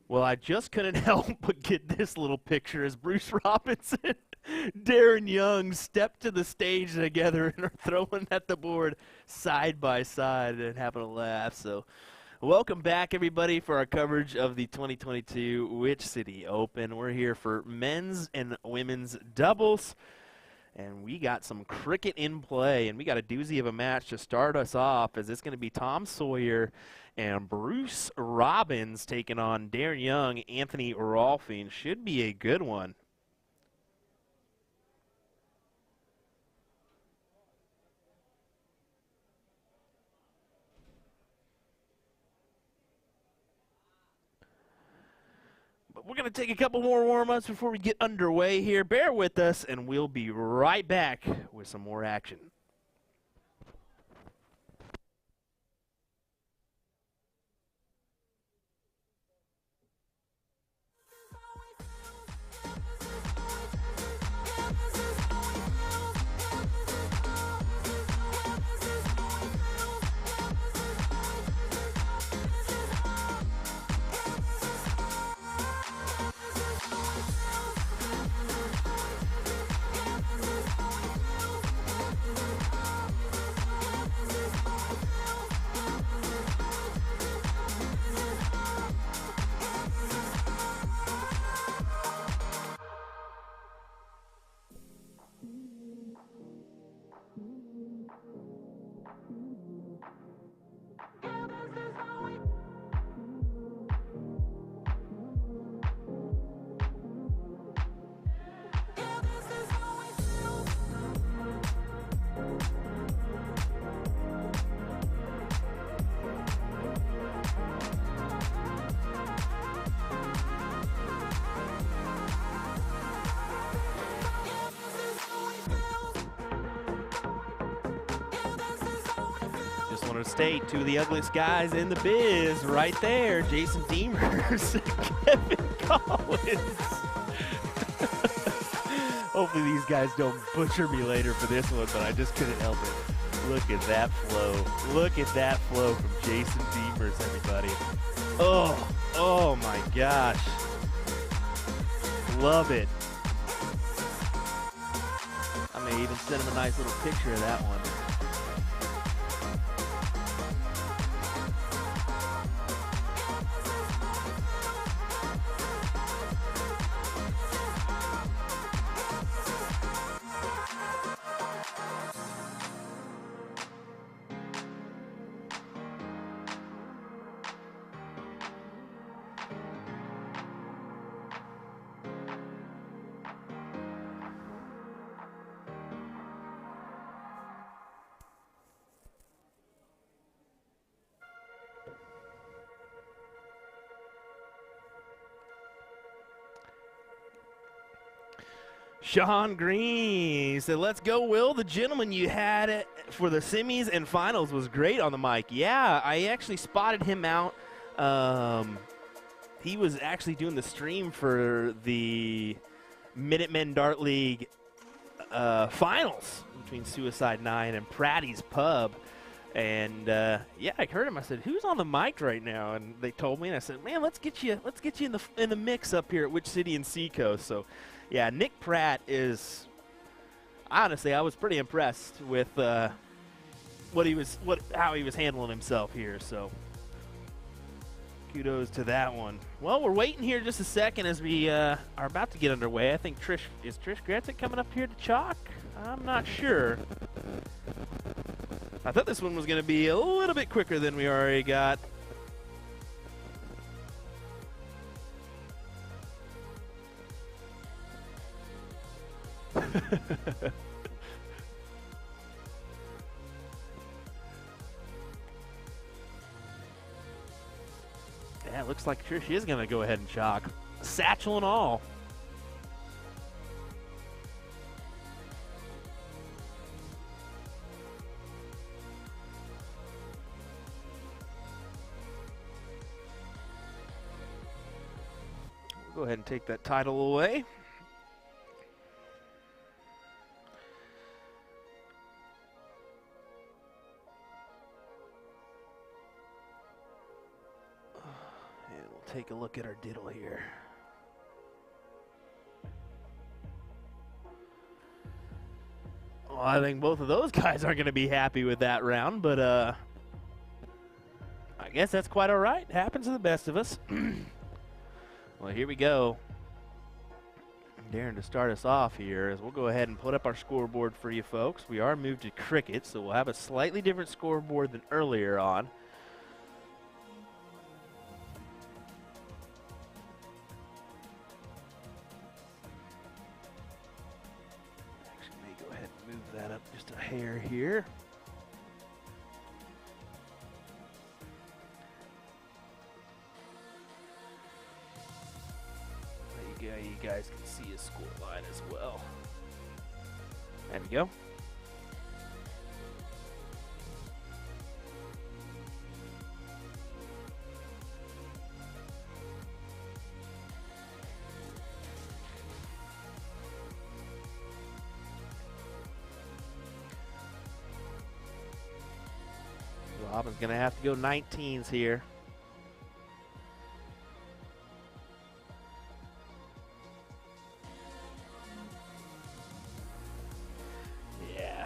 Well, I just couldn't help but get this little picture as Bruce Robinson, Darren Young step to the stage together and are throwing at the board side by side and having a laugh. So welcome back, everybody, for our coverage of the 2022 Which City Open. We're here for men's and women's doubles, and we got some cricket in play, and we got a doozy of a match to start us off, as it's going to be Tom Sawyer and Bruce Robbins taking on Darren Young, Anthony Rolfing. Should be a good one. But we're going to take a couple more warm-ups before we get underway here. Bear with us, and we'll be right back with some more action. Just wanted to state, two of the ugliest guys in the biz right there, Jason Demers and Kevin Collins. Hopefully these guys don't butcher me later for this one, but I just couldn't help it. Look at that flow. Look at that flow from Jason Demers, everybody. Oh my gosh. Love it. I may even send him a nice little picture of that one. Sean Green said, "Let's go, Will. The gentleman you had it for the semis and finals was great on the mic." Yeah, I actually spotted him out. He was actually doing the stream for the Minutemen Dart League finals between Suicide 9 and Pratty's Pub. And yeah, I heard him. I said, "Who's on the mic right now?" And they told me, and I said, "Man, let's get you in the mix up here at Which City and Seacoast." So, yeah, Nick Pratt is, honestly, I was pretty impressed with how he was handling himself here. So, kudos to that one. Well, we're waiting here just a second as we are about to get underway. I think Trish Gretzik coming up here to chalk? I'm not sure. I thought this one was going to be a little bit quicker than we already got. Yeah, it looks like Trish is going to go ahead and chalk. Satchel and all. We'll go ahead and take that title away. And we'll take a look at our diddle here. Well, I think both of those guys aren't going to be happy with that round, but I guess that's quite all right. Happens to the best of us. Well, here we go. Darren, to start us off here, is we'll go ahead and put up our scoreboard for you folks. We are moved to cricket, so we'll have a slightly different scoreboard than earlier on. Actually, let me go ahead and move that up just a hair here. You guys can see his score line as well. There we go. Robin's going to have to go 19s here.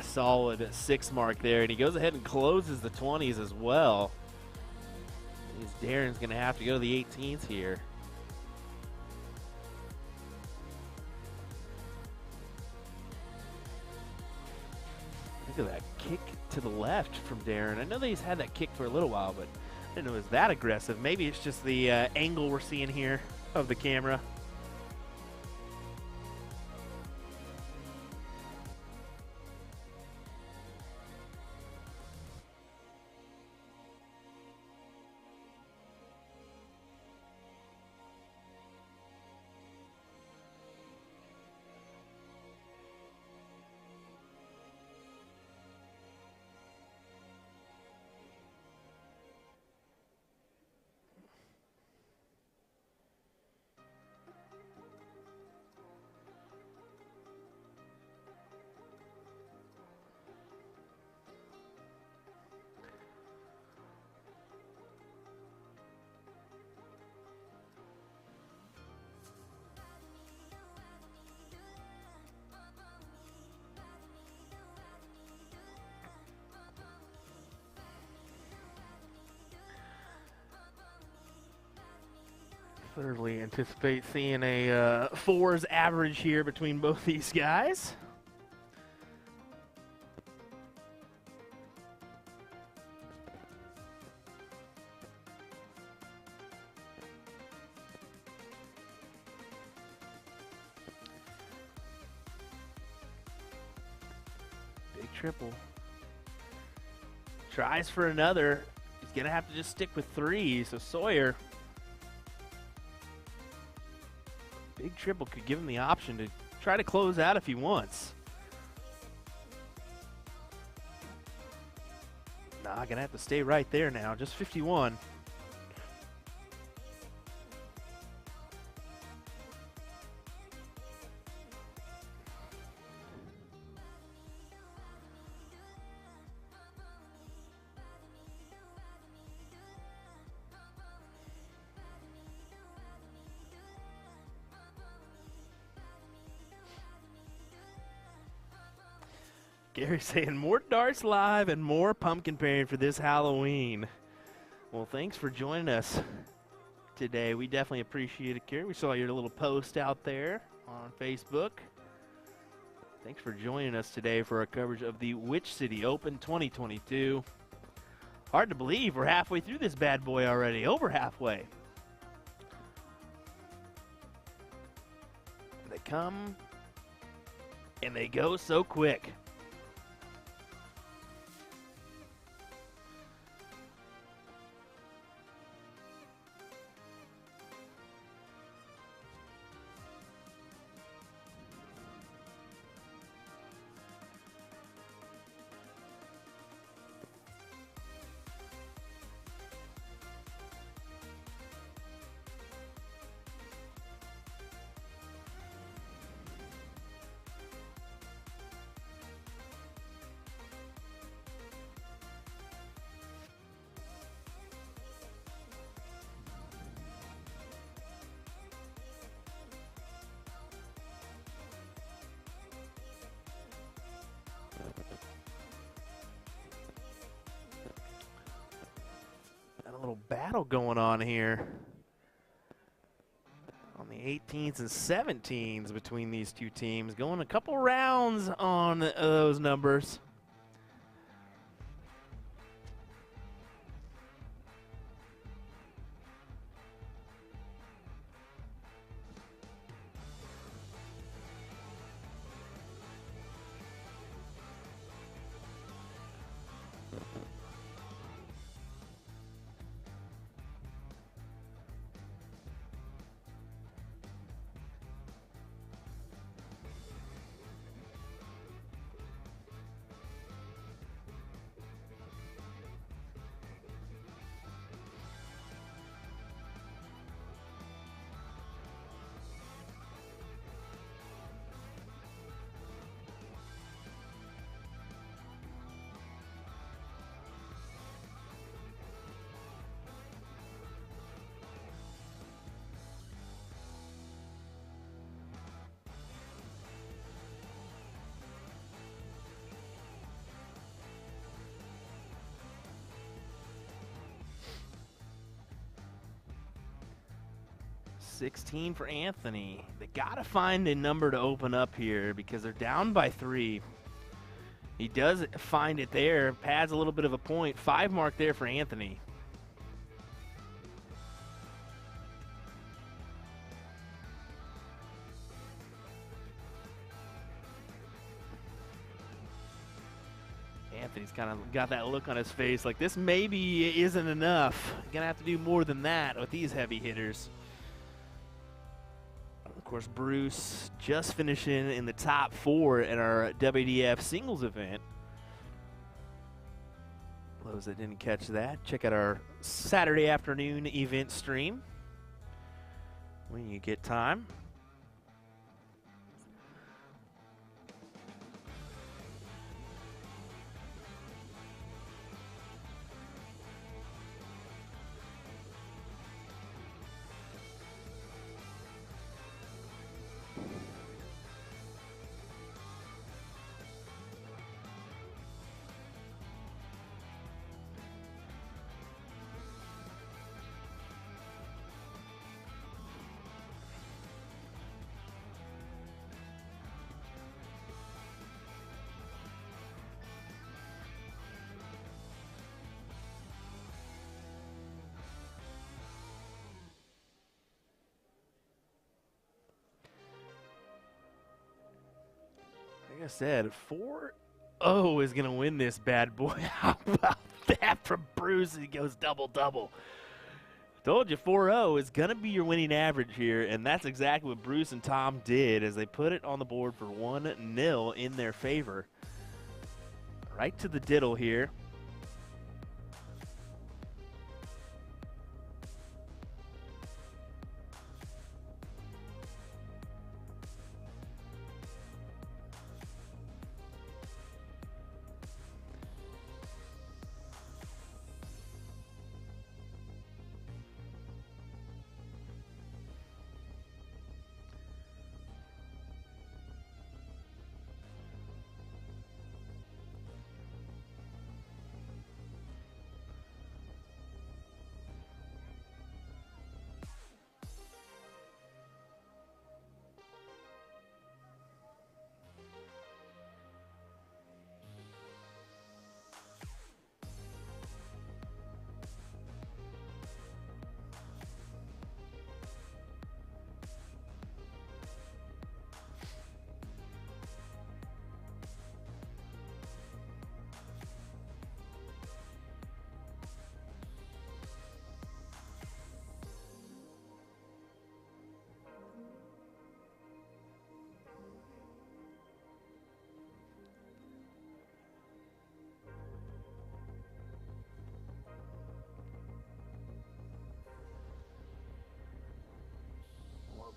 Solid 6 mark there, and he goes ahead and closes the 20s as well. Darren's going to have to go to the 18s here. Look at that kick to the left from Darren. I know that he's had that kick for a little while, but I didn't know it was that aggressive. Maybe it's just the angle we're seeing here of the camera. Certainly anticipate seeing a 4s average here between both these guys. Big triple. Tries for another. He's going to have to just stick with 3, so Sawyer. Big triple could give him the option to try to close out if he wants. Nah, gonna have to stay right there now. Just 51. Gary saying more darts live and more pumpkin pairing for this Halloween. Well, thanks for joining us today. We definitely appreciate it, Gary. We saw your little post out there on Facebook. Thanks for joining us today for our coverage of the Witch City Open 2022. Hard to believe we're halfway through this bad boy already. Over halfway. They come and they go so quick. little battle going on here on the 18s and 17s between these two teams. Going a couple rounds on those numbers. $16 for Anthony. They gotta find a number to open up here because they're down by 3. He does find it there, pads a little bit of a point. 5 mark there for Anthony. Anthony's kind of got that look on his face like this maybe isn't enough. Gonna have to do more than that with these heavy hitters. Of course, Bruce just finishing in the top 4 at our WDF singles event. Those that didn't catch that, check out our Saturday afternoon event stream when you get time. Like I said, 4-0 is going to win this bad boy. How about that from Bruce? He goes double-double. Told you 4-0 is going to be your winning average here, and that's exactly what Bruce and Tom did as they put it on the board for 1-0 in their favor. Right to the diddle here.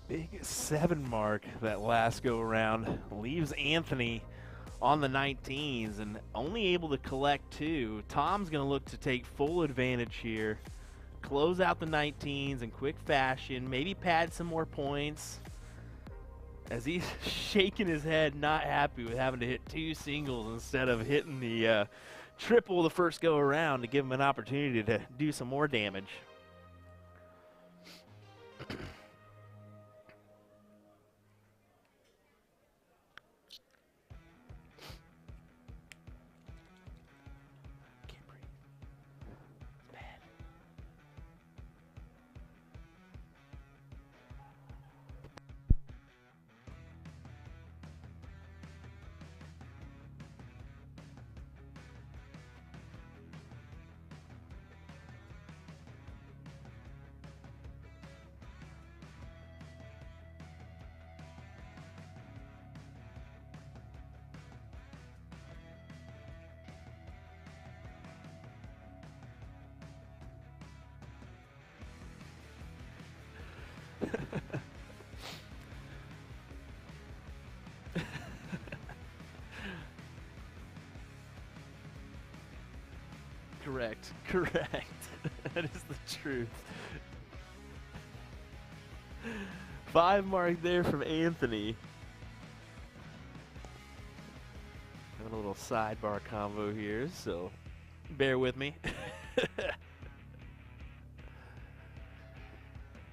Big 7 mark that last go around leaves Anthony on the 19s and only able to collect 2. Tom's going to look to take full advantage here, close out the 19s in quick fashion, maybe pad some more points as he's shaking his head, not happy with having to hit 2 singles instead of hitting the triple the first go around to give him an opportunity to do some more damage. Correct. That is the truth. 5 mark there from Anthony. Having a little sidebar combo here, so bear with me.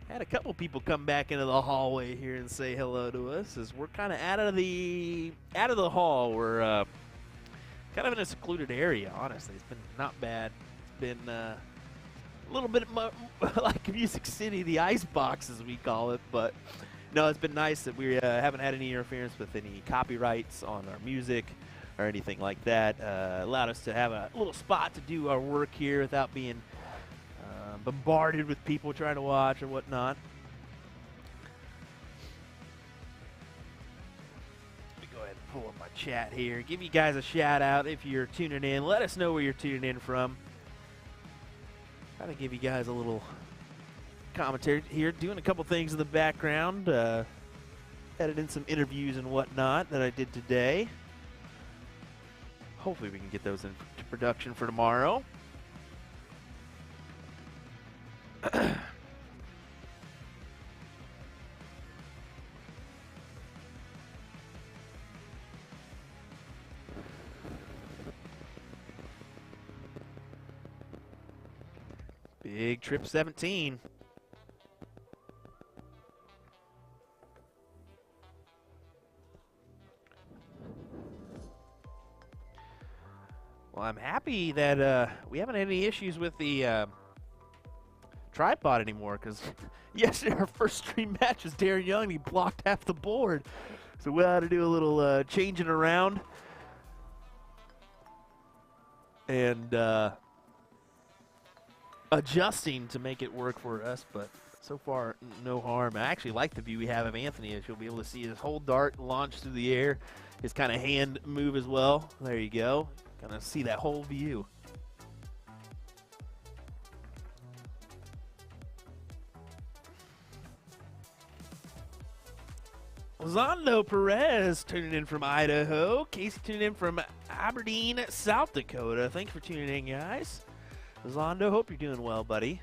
Had a couple people come back into the hallway here and say hello to us as we're kind of out of the hall. We're kind of in a secluded area, honestly. It's been not bad. It's been a little bit like Music City, the ice box as we call it. But no, it's been nice that we haven't had any interference with any copyrights on our music or anything like that. Allowed us to have a little spot to do our work here without being bombarded with people trying to watch or whatnot. Pull up my chat here. Give you guys a shout out if you're tuning in. Let us know where you're tuning in from. Try to give you guys a little commentary here. Doing a couple things in the background. Editing some interviews and whatnot that I did today. Hopefully we can get those into production for tomorrow. Big trip 17. Well, I'm happy that we haven't had any issues with the tripod anymore, because yesterday our first stream match was Darren Young and he blocked half the board. So we had to do a little changing around. And adjusting to make it work for us, but so far no harm. I actually like the view we have of Anthony, as you'll be able to see his whole dart launch through the air, his kind of hand move as well. There you go. Kind of see that whole view. Zondo Perez tuning in from Idaho. Casey tuning in from Aberdeen, South Dakota. Thanks for tuning in, guys. Zondo, hope you're doing well, buddy.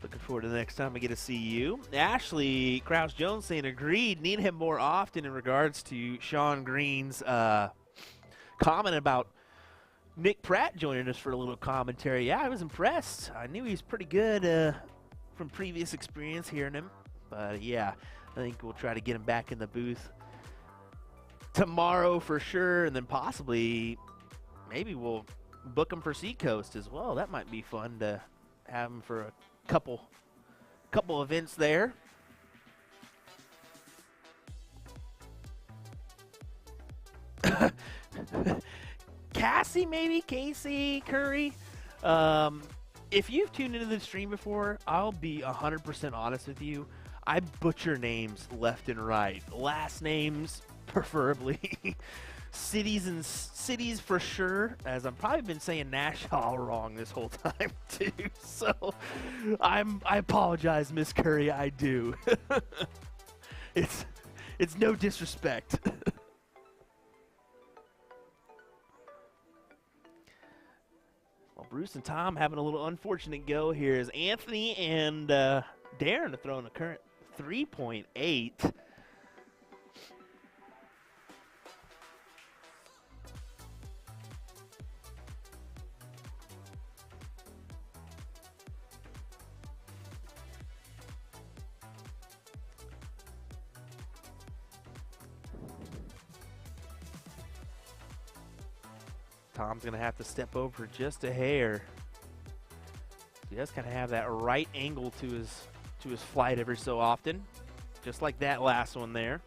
Looking forward to the next time I get to see you. Ashley Krause-Jones saying agreed. Need him more often in regards to Sean Green's comment about Nick Pratt joining us for a little commentary. Yeah, I was impressed. I knew he was pretty good from previous experience hearing him. But yeah, I think we'll try to get him back in the booth tomorrow for sure, and then possibly maybe we'll book him for Seacoast as well. That might be fun to have him for a couple events there. Cassie, maybe Casey Curry. If you've tuned into the stream before, I'll be 100% honest with you. I butcher names left and right. Last names, preferably. Cities for sure, as I've probably been saying Nashua wrong this whole time too. So I apologize, Miss Curry. I do. It's no disrespect. Well, Bruce and Tom having a little unfortunate go here as Anthony and Darren are throwing a current 3.8. Tom's going to have to step over just a hair. He does kind of have that right angle to his flight every so often, just like that last one there.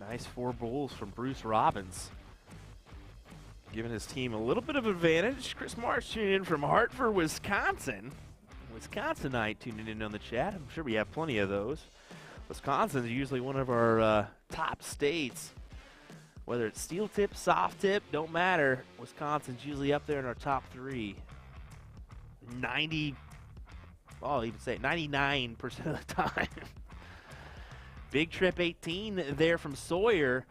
Nice 4 bulls from Bruce Robbins, giving his team a little bit of advantage. Chris Marsh tuning in from Hartford, Wisconsin. Wisconsinite tuning in on the chat. I'm sure we have plenty of those. Wisconsin is usually one of our top states. Whether it's steel tip, soft tip, don't matter. Wisconsin's usually up there in our top 3. 99% of the time. Big Trip 18 there from Sawyer.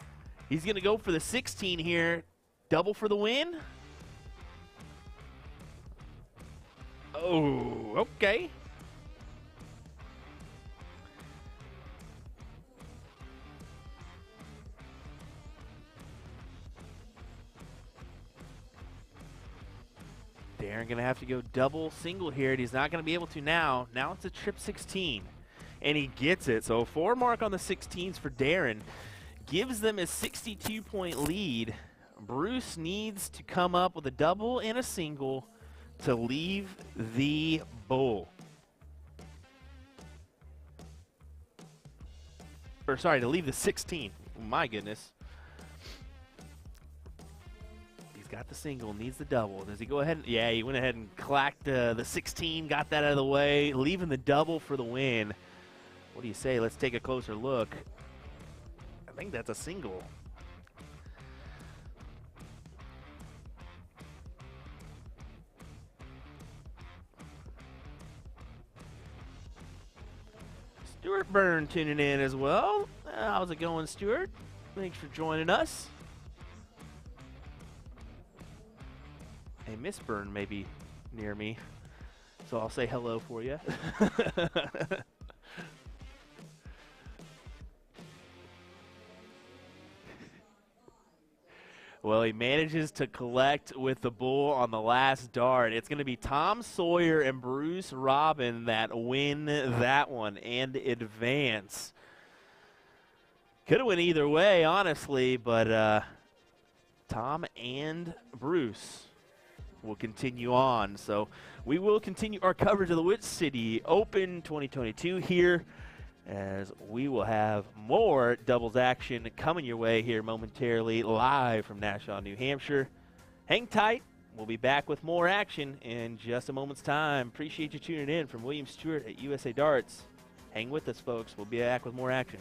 He's going to go for the 16 here. Double for the win. Oh, okay. Darren going to have to go double single here, and he's not going to be able to now. Now it's a trip 16. And he gets it. So 4 mark on the 16s for Darren. Gives them a 62-point lead. Bruce needs to come up with a double and a single to leave the bowl. Or sorry, to leave the 16. Oh, my goodness. He's got the single, needs the double. Does he go ahead? Yeah, he went ahead and clacked the 16, got that out of the way, leaving the double for the win. What do you say? Let's take a closer look. I think that's a single. Stuart Byrne tuning in as well. How's it going, Stuart? Thanks for joining us. Hey, Miss Byrne may be near me, so I'll say hello for you. Well, he manages to collect with the bull on the last dart. It's going to be Tom Sawyer and Bruce Robin that win that one and advance. Could have went either way, honestly, but Tom and Bruce will continue on. So we will continue our coverage of the Whit City Open 2022 here, as we will have more doubles action coming your way here momentarily, live from Nashua, New Hampshire. Hang tight. We'll be back with more action in just a moment's time. Appreciate you tuning in from William Stewart at USA Darts. Hang with us, folks. We'll be back with more action.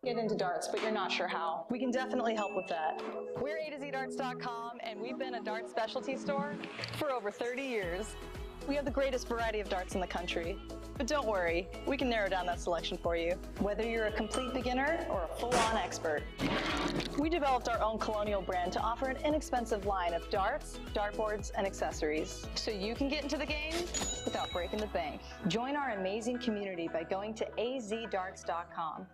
Get into darts, but you're not sure how. We can definitely help with that. We're usadartsproduction, and we've been a dart specialty store for over 30 years. We have the greatest variety of darts in the country. But don't worry, we can narrow down that selection for you, whether you're a complete beginner or a full-on expert. We developed our own Colonial brand to offer an inexpensive line of darts, dartboards, and accessories, so you can get into the game without breaking the bank. Join our amazing community by going to azdarts.com.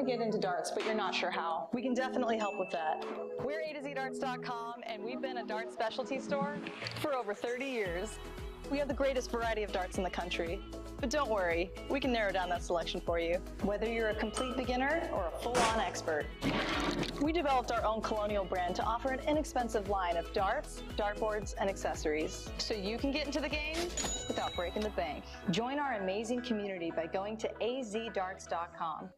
to get into darts, but you're not sure how, we can definitely help with that. We're usadartsproduction, and we've been a dart specialty store for over 30 years. We have the greatest variety of darts in the country. But don't worry, we can narrow down that selection for you, whether you're a complete beginner or a full-on expert. We developed our own Colonial brand to offer an inexpensive line of darts, dartboards, and accessories, so you can get into the game without breaking the bank. Join our amazing community by going to azdarts.com.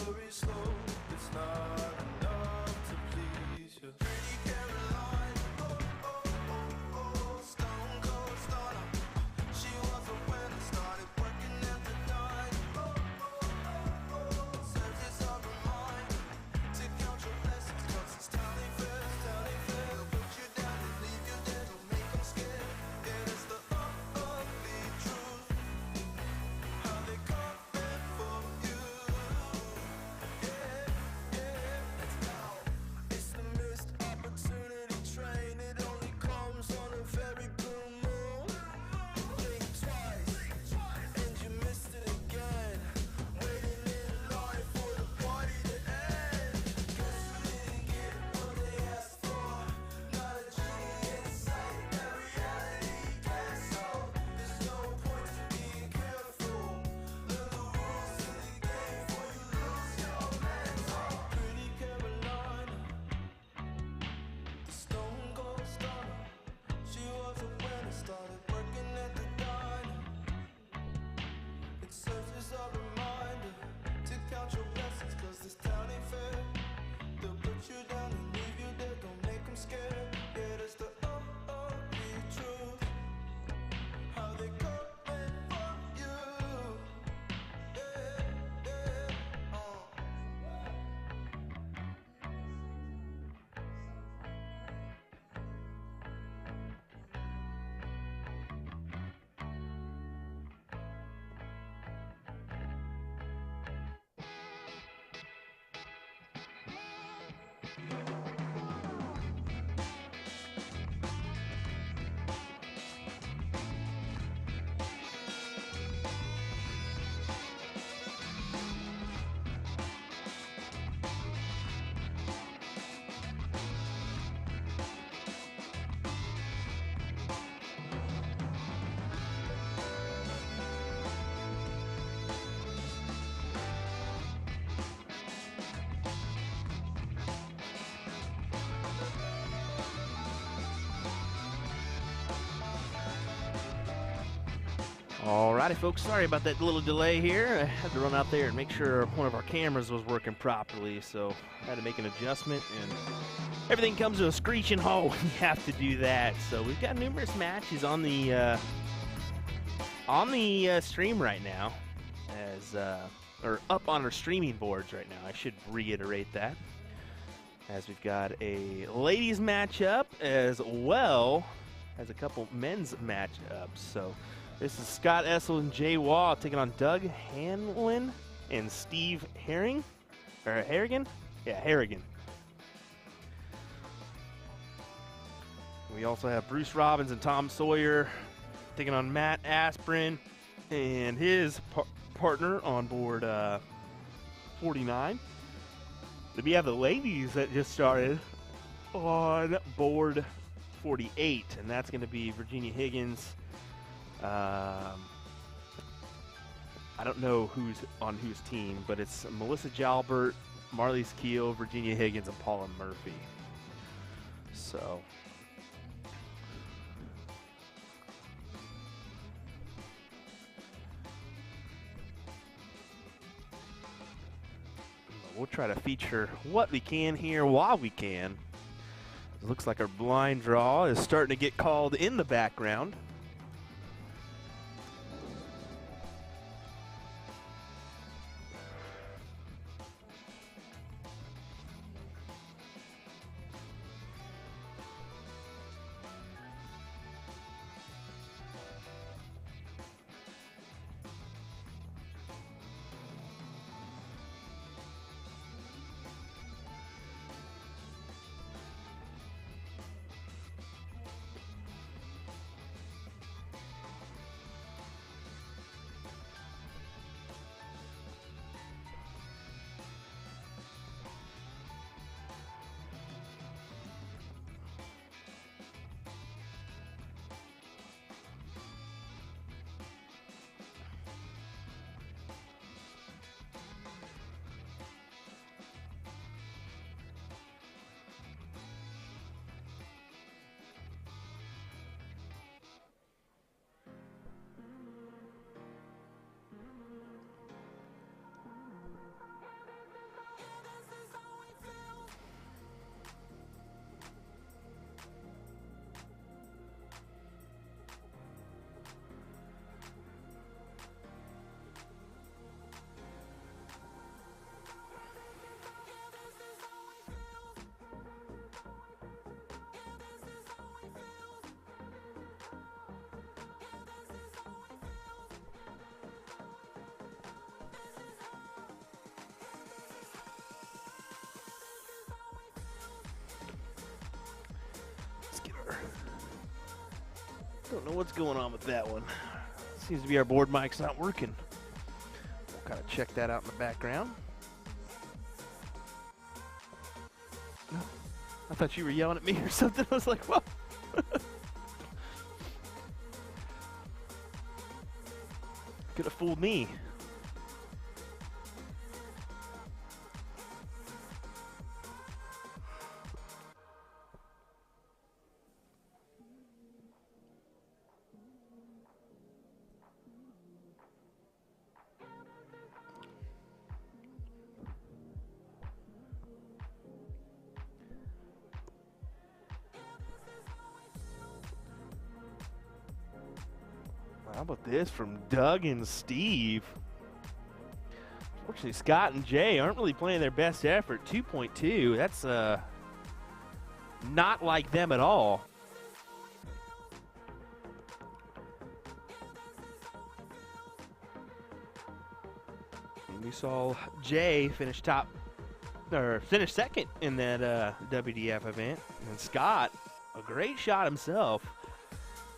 worry slow, it's not enough to please you. Pretty Caroline, oh, oh, oh, oh, stone cold stunner. She was a winner, started working at the dime. Oh, oh, oh, oh, surface of her mind. To count your blessings, 'cause it's town ain't fair, town ain't fair. They'll put you down and leave you there, don't make them scared. Yeah, it's the ugly truth. How they coming for you. Yeah, yeah, let's go. It's the missed opportunity train. It only comes on a very blue moon. Blink twice, and you missed it again. Waiting in line for the party to end. Guess you didn't get what they asked for. Not a genie in sight, that reality castle. There's no point to being careful. Learn the rules of the game before you lose your mental. Pretty Caroline, the stone cold stunner. She was a winner, started working at the diner. It serves as a reminder to count your blessings, 'cause this town ain't fair. They'll put you down and leave you there, don't make them scared. Yeah, that's the ugly truth. How they coming for you. Yeah, yeah, Alrighty, folks, sorry about that little delay here. I had to run out there and make sure one of our cameras was working properly, so I had to make an adjustment, and everything comes to a screeching halt when you have to do that. So we've got numerous matches on the stream right now, or up on our streaming boards right now. I should reiterate that, as we've got a ladies matchup as well as a couple men's matchups. So this is Scott Essel and Jay Wall taking on Doug Hanlon and Steve Harrigan. Yeah, Harrigan. We also have Bruce Robbins and Tom Sawyer taking on Matt Aspirin and his partner on board 49. Then we have the ladies that just started on board 48, and that's going to be Virginia Higgins. I don't know who's on whose team, but it's Melissa Jalbert, Marlies Keel, Virginia Higgins, and Paula Murphy. So we'll try to feature what we can here while we can. It looks like our blind draw is starting to get called in the background. Don't know what's going on with that one. Seems to be our board mic's not working. We'll kind of check that out in the background. No, I thought you were yelling at me or something. I was like, whoa. Could have fooled me. How about this from Doug and Steve? Unfortunately, Scott and Jay aren't really playing their best effort. 2.2. That's not like them at all. And we saw Jay finish finish second in that WDF event, and Scott, a great shot himself.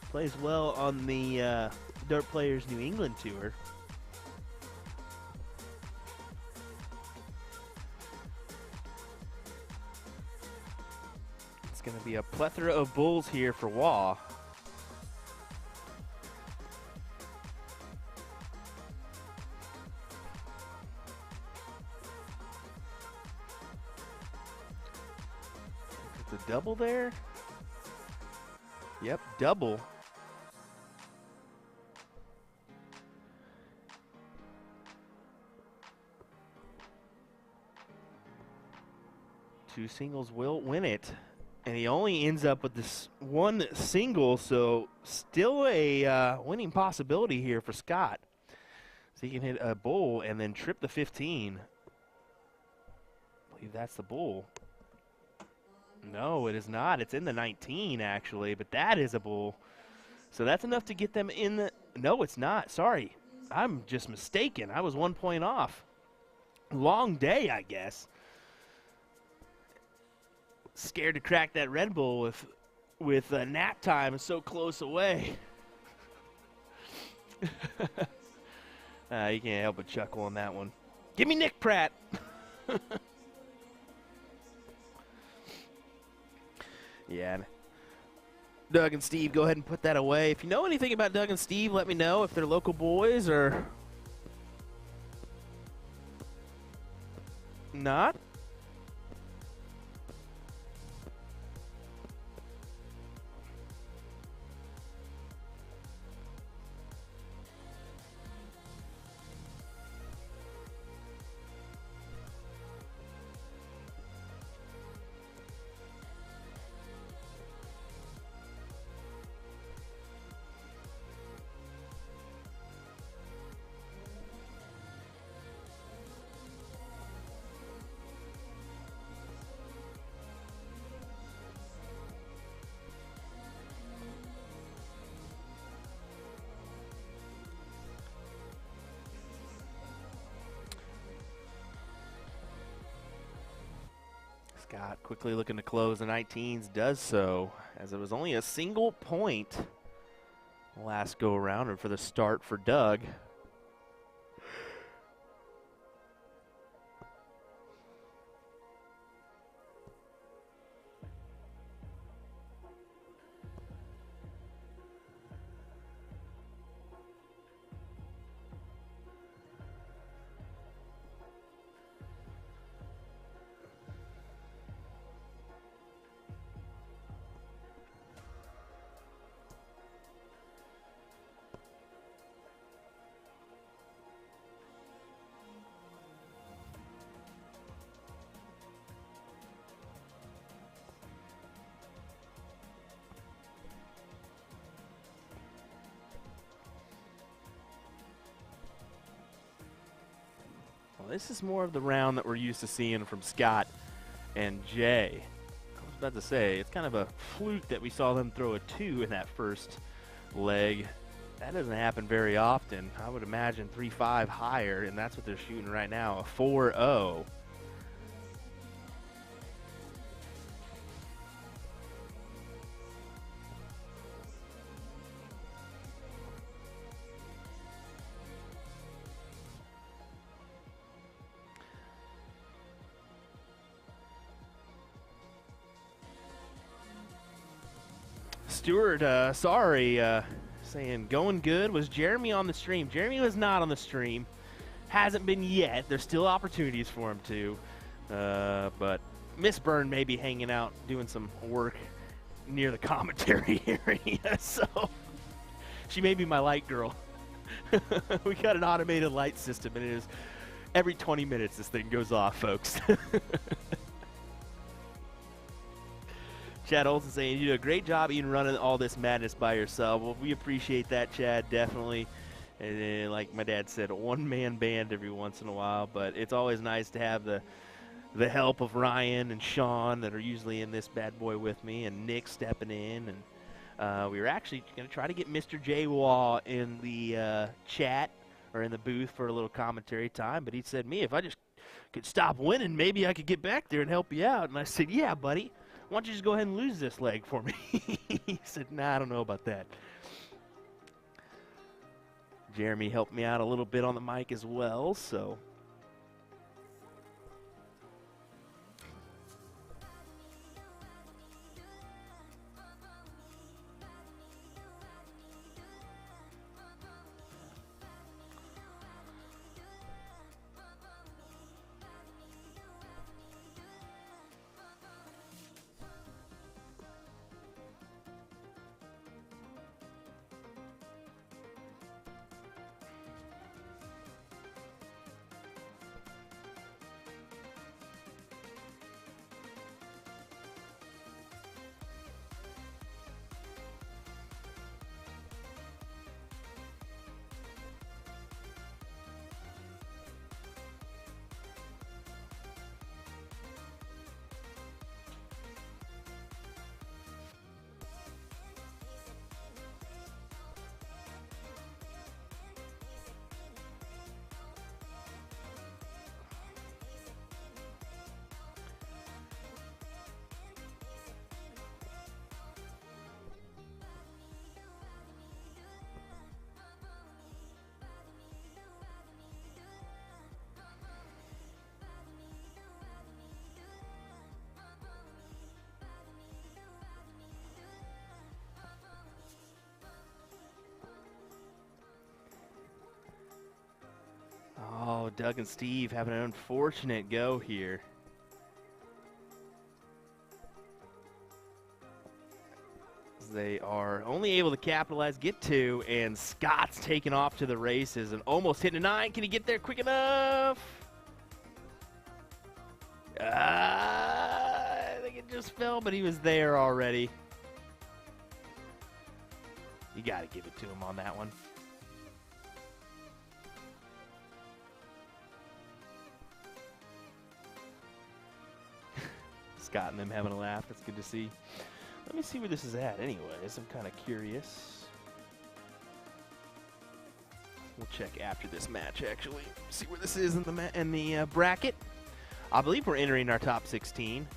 Plays well on the Dart Players New England Tour. It's going to be a plethora of bulls here for Waugh. It's a double there. Yep, double. Two singles will win it. And he only ends up with this one single, so still a winning possibility here for Scott. So he can hit a bull and then trip the 15. I believe that's the bull. No, it is not. It's in the 19, actually, but that is a bull. So that's enough to get them in the... No, it's not. Sorry. I'm just mistaken. I was 1 point off. Long day, I guess. Scared to crack that Red Bull with nap time so close away. You can't help but chuckle on that one. Give me Nick Pratt. Yeah. Doug and Steve, go ahead and put that away. If you know anything about Doug and Steve, let me know if they're local boys or not. Scott quickly looking to close the 19s, does so, as it was only a single point last go around or for the start for Doug. This is more of the round that we're used to seeing from Scott and Jay. I was about to say, it's kind of a fluke that we saw them throw a 2 in that first leg. That doesn't happen very often. I would imagine 3-5 higher, and that's what they're shooting right now, a 4-0. Stuart, sorry, saying going good. Was Jeremy on the stream? Jeremy was not on the stream. Hasn't been yet. There's still opportunities for him to. But Miss Byrne may be hanging out doing some work near the commentary area, so she may be my light girl. We got an automated light system, and it is every 20 minutes this thing goes off, folks. Chad Olson saying, you do a great job even running all this madness by yourself. Well, we appreciate that, Chad, definitely. And then, like my dad said, a one-man band every once in a while. But it's always nice to have the help of Ryan and Sean that are usually in this bad boy with me, and Nick stepping in. And we were actually going to try to get Mr. J. Waugh in the chat or in the booth for a little commentary time. But he said, me, if I just could stop winning, maybe I could get back there and help you out. And I said, yeah, buddy. Why don't you just go ahead and lose this leg for me? He said, nah, I don't know about that. Jeremy helped me out a little bit on the mic as well, so. Oh, Doug and Steve having an unfortunate go here. They are only able to capitalize, get two, and Scott's taken off to the races and almost hitting a 9. Can he get there quick enough? I think it just fell, but he was there already. You got to give it to him on that one. Scott and them having a laugh. That's good to see. Let me see where this is at anyways. I'm kind of curious. We'll check after this match, actually. See where this is in the bracket. I believe we're entering our top 16.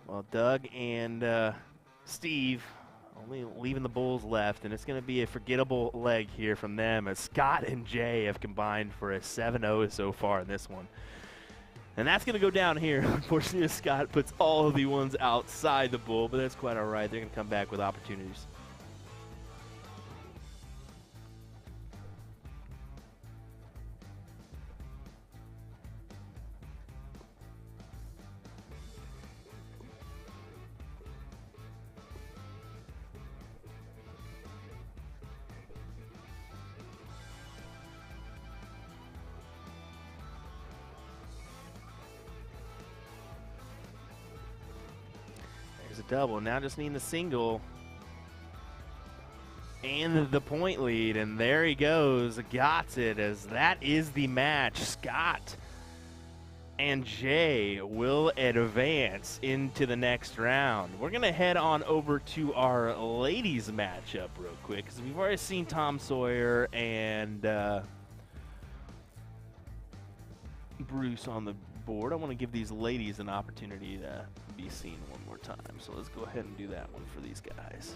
Well, Doug and Steve only leaving the Bulls left, and it's going to be a forgettable leg here from them as Scott and Jay have combined for a 7-0 so far in this one. And that's going to go down here. Unfortunately, Scott puts all of the ones outside the Bull, but that's quite all right. They're going to come back with opportunities. A double. Now just needing the single and the point lead, and there he goes. Got it, as that is the match. Scott and Jay will advance into the next round. We're going to head on over to our ladies matchup real quick because we've already seen Tom Sawyer and Bruce on the board. I want to give these ladies an opportunity to be seen one more time. So let's go ahead and do that one for these guys.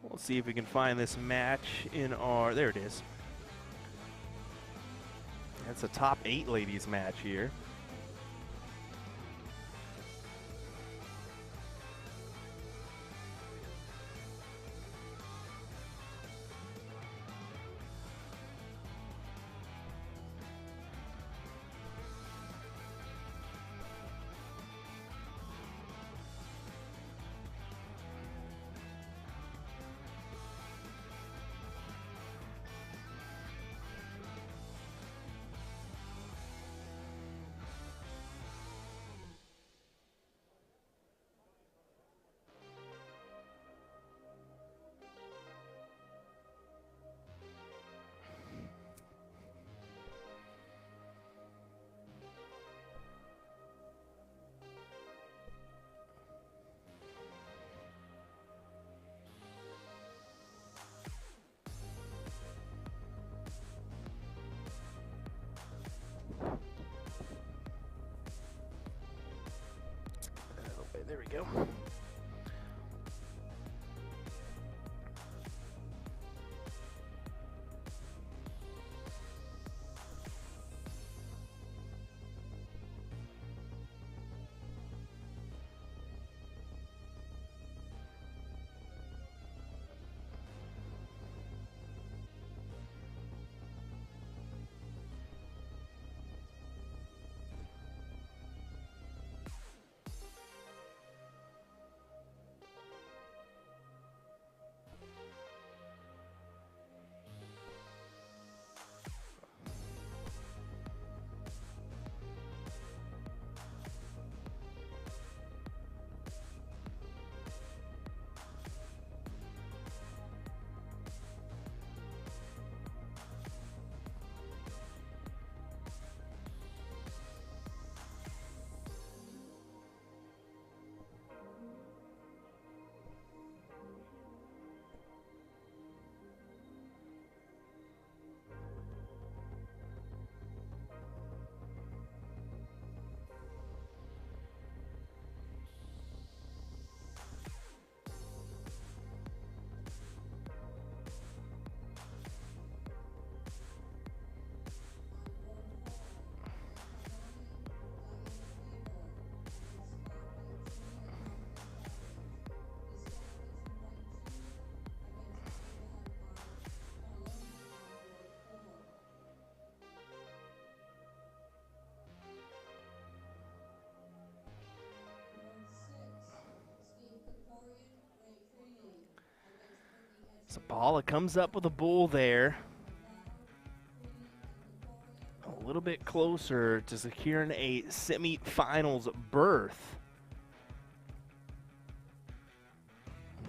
We'll see if we can find this match in our, there it is. That's a top 8 ladies match here. Okay, there we go. So Paula comes up with a bull there. A little bit closer to securing a semi-finals berth.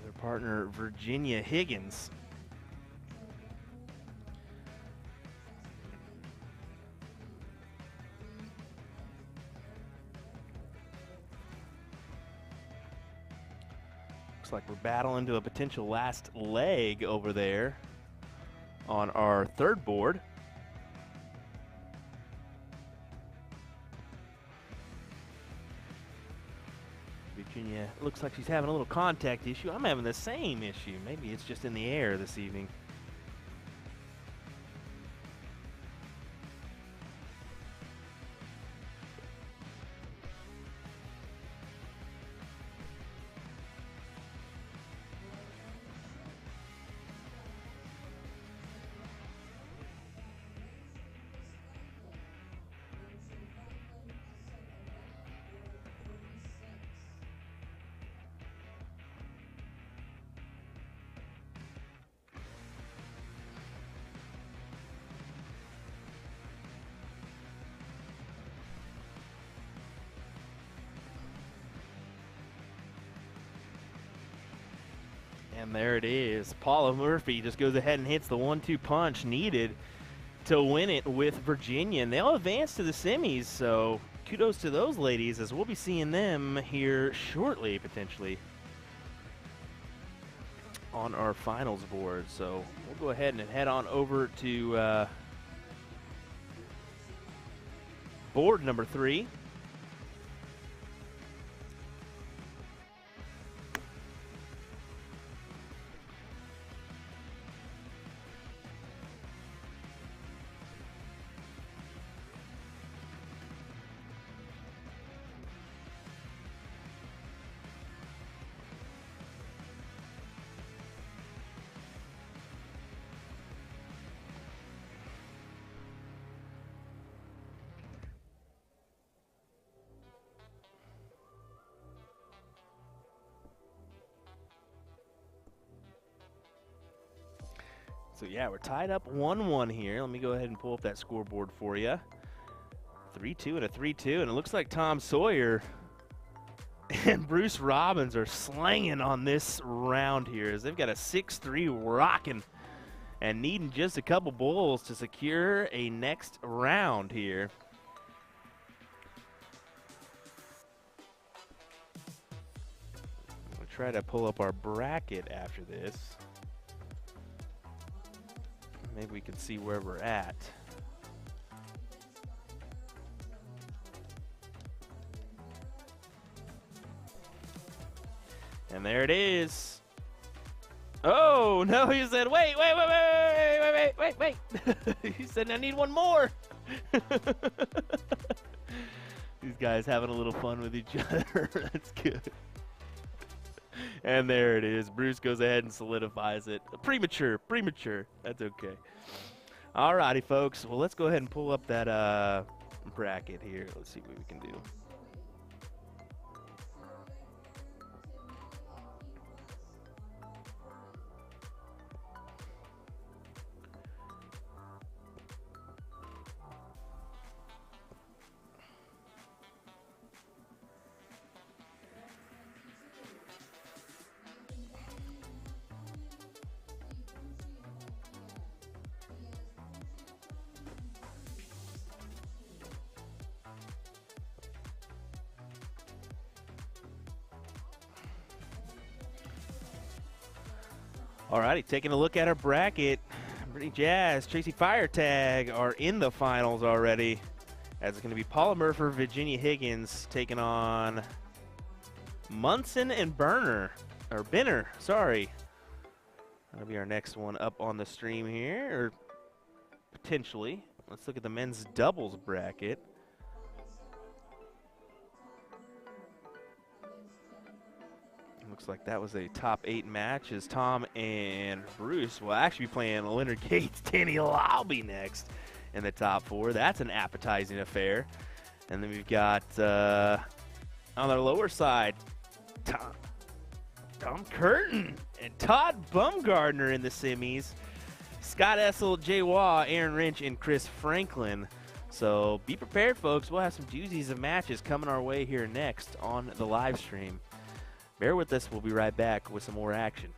Their partner, Virginia Higgins. Looks like we're battling to a potential last leg over there on our third board. Virginia looks like she's having a little contact issue. I'm having the same issue. Maybe it's just in the air this evening. And there it is. Paula Murphy just goes ahead and hits the 1-2 punch needed to win it with Virginia. And they'll advance to the semis, so kudos to those ladies, as we'll be seeing them here shortly, potentially, on our finals board. So we'll go ahead and head on over to board number 3. So yeah, we're tied up 1-1 here. Let me go ahead and pull up that scoreboard for you. 3-2 and a 3-2, and it looks like Tom Sawyer and Bruce Robbins are slanging on this round here, as they've got a 6-3 rocking and needing just a couple bowls to secure a next round here. We'll try to pull up our bracket after this. Maybe we can see where we're at. And there it is. Oh, no, he said, wait. He said, I need one more. These guys having a little fun with each other. That's good. And there it is. Bruce goes ahead and solidifies it. Premature. That's okay. All righty, folks. Well, let's go ahead and pull up that bracket here. Let's see what we can do. Alrighty, taking a look at our bracket. Brittany Jazz, Tracy Firetag are in the finals already, as it's going to be Paula Murphy, Virginia Higgins taking on Munson and Benner, sorry. That'll be our next one up on the stream here, or potentially. Let's look at the men's doubles bracket. Looks like that was a top 8 match, as Tom and Bruce will actually be playing Leonard Gates, Danny Lobby next in the top 4. That's an appetizing affair. And then we've got on the lower side, Tom Curtin and Todd Bumgardner in the semis. Scott Essel, Jay Waugh, Aaron Wrench, and Chris Franklin. So be prepared, folks. We'll have some doozies of matches coming our way here next on the live stream. Bear with us. We'll be right back with some more action.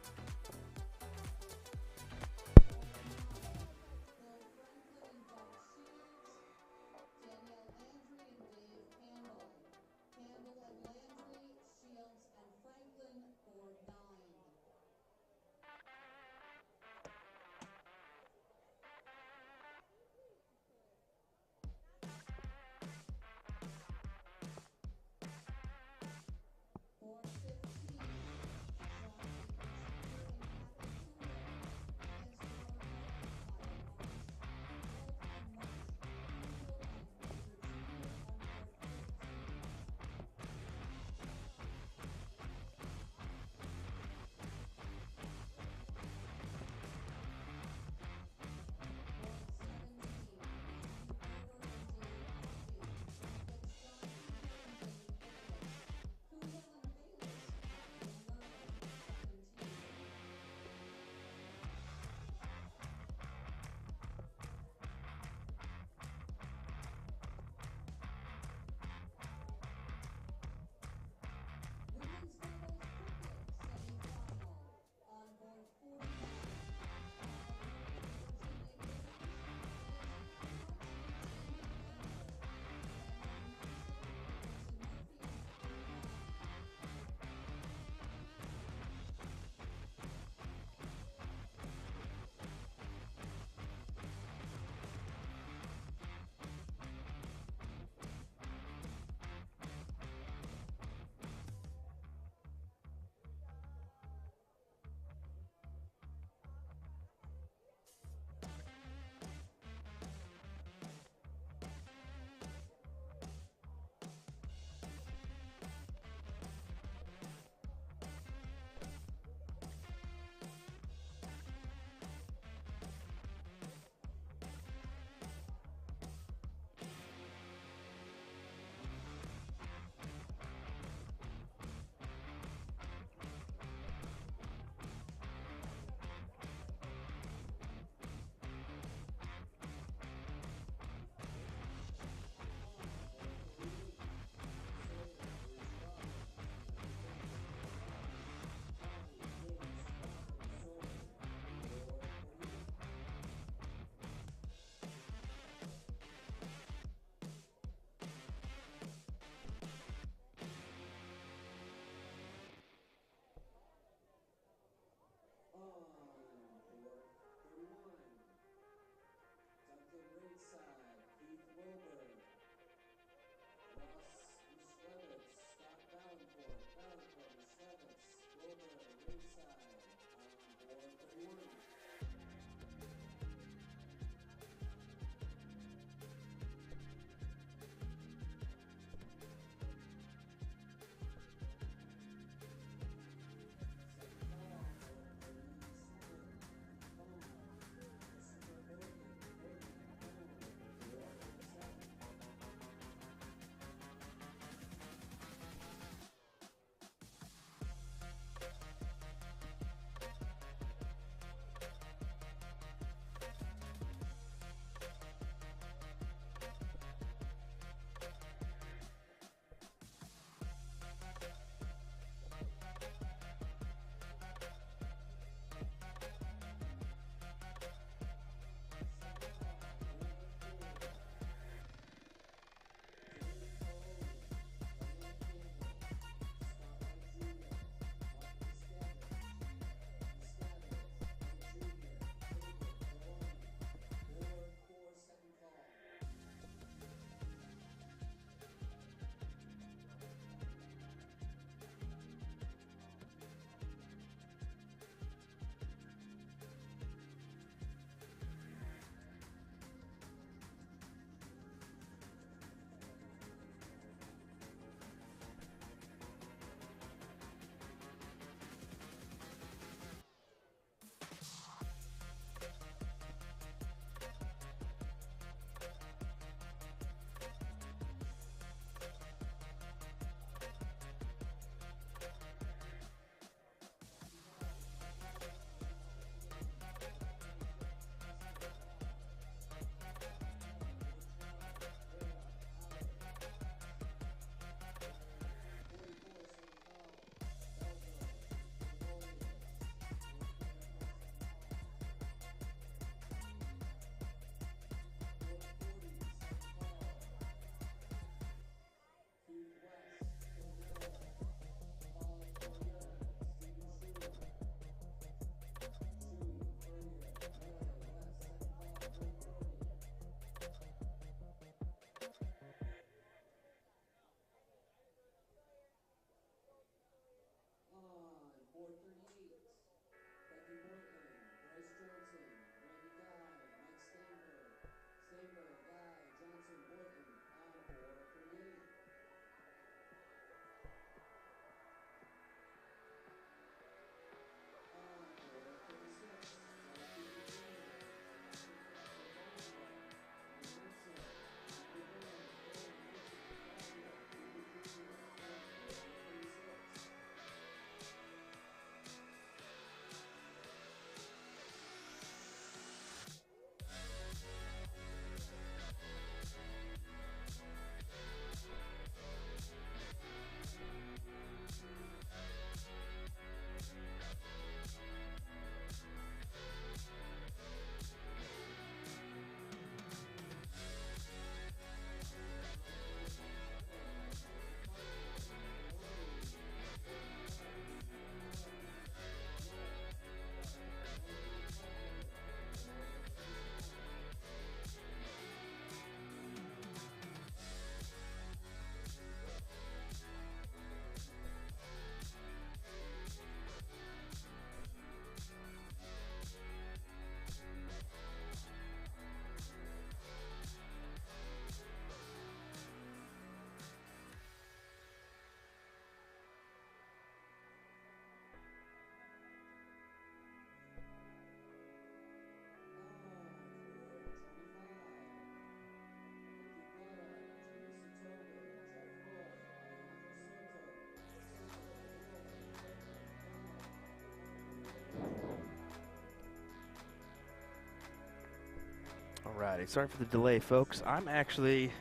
Alrighty, sorry for the delay, folks. I'm actually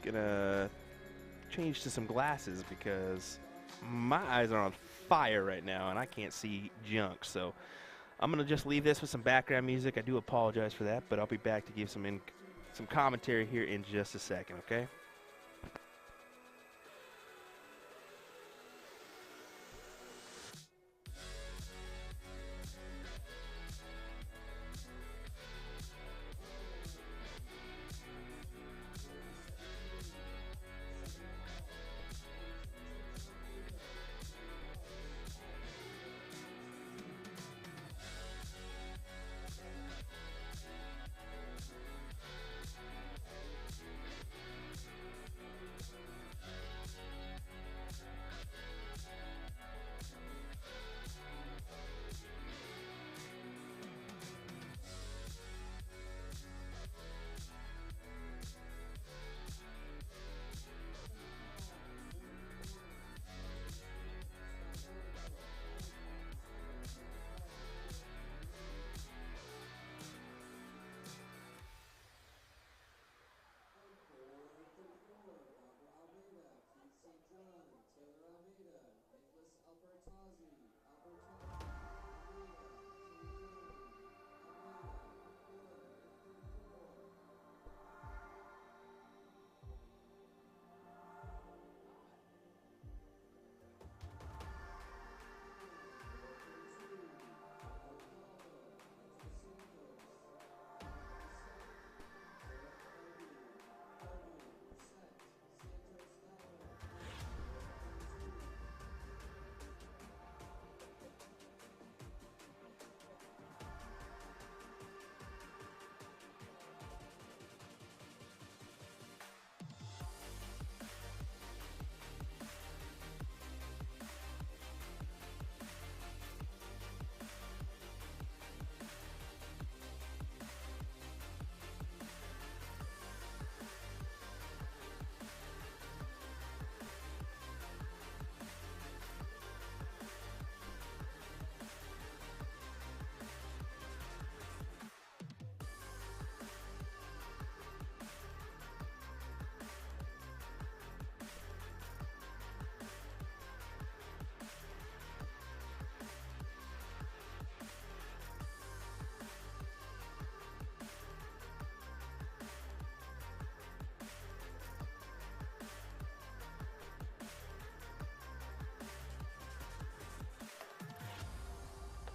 gonna change to some glasses because my eyes are on fire right now and I can't see junk. So I'm gonna just leave this with some background music. I do apologize for that, but I'll be back to give some commentary here in just a second. Okay.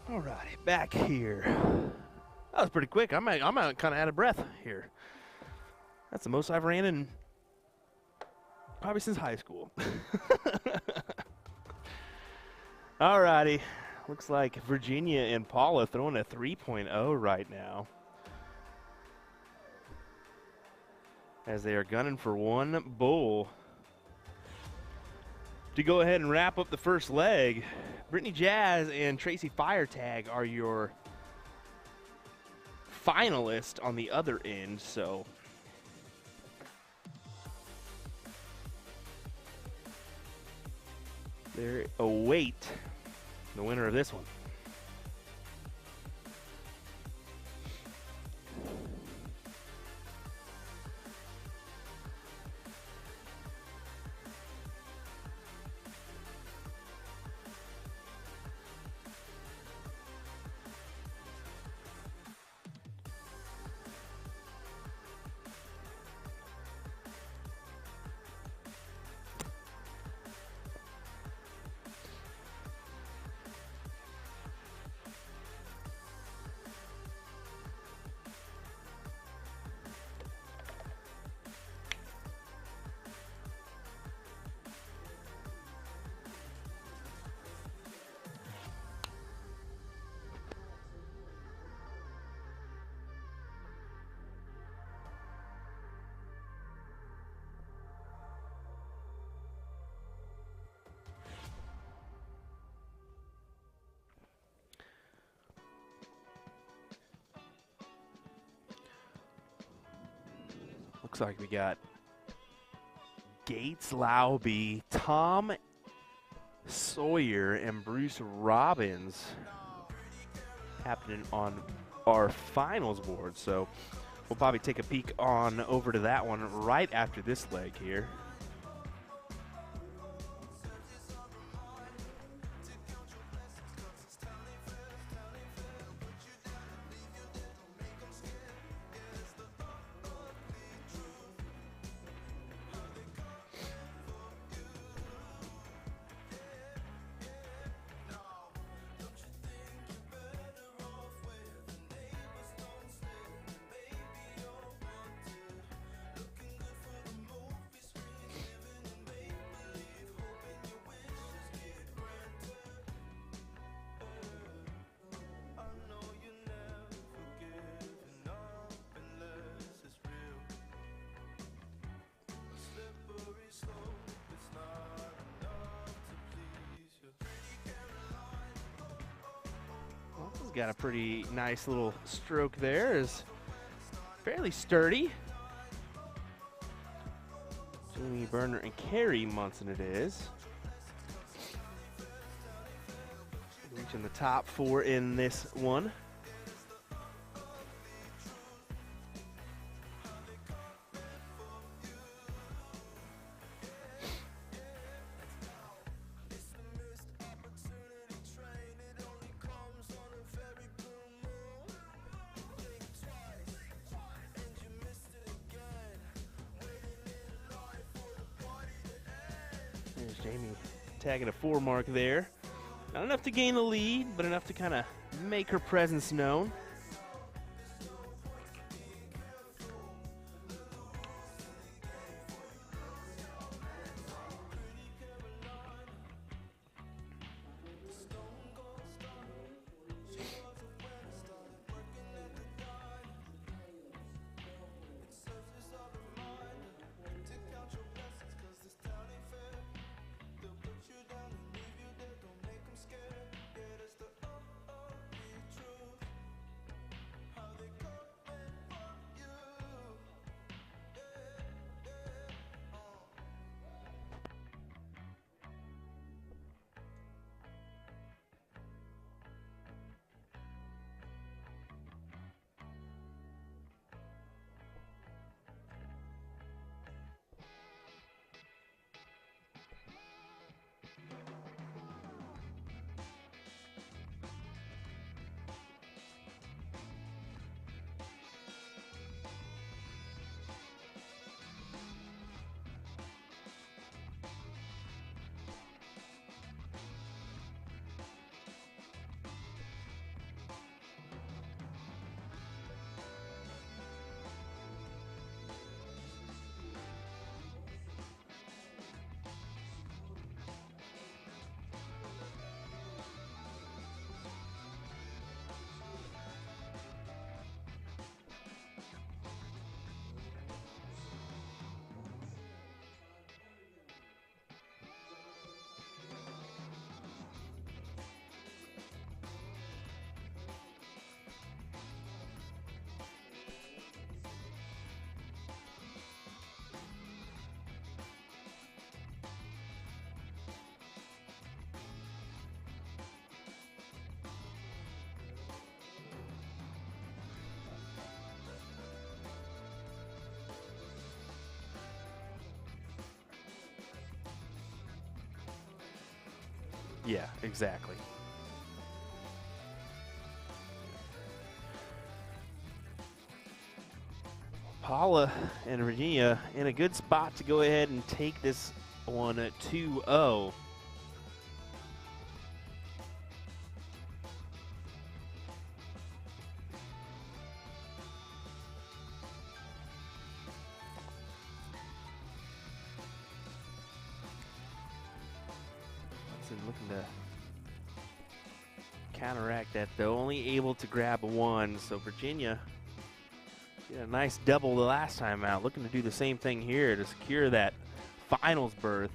Alrighty, back here. That was pretty quick. I'm kind of out of breath here. That's the most I've ran in probably since high school. Alrighty, looks like Virginia and Paula throwing a 3.0 right now, as they are gunning for one bull to go ahead and wrap up the first leg. Brittany Jazz and Tracy Firetag are your finalists on the other end, so they await the winner of this one. Looks like we got Gates Lauby, Tom Sawyer, and Bruce Robbins happening on our finals board. So we'll probably take a peek on over to that one right after this leg here. He's got a pretty nice little stroke there. Is fairly sturdy. Jamie Burner and Carrie Munson it is. Reaching the top four in this one. There's Jamie tagging a 4 mark there. Not enough to gain the lead, but enough to kind of make her presence known. Yeah, exactly. Paula and Virginia in a good spot to go ahead and take this one 2-0. Looking to counteract that, though. Only able to grab one, so Virginia did a nice double the last time out. Looking to do the same thing here to secure that finals berth.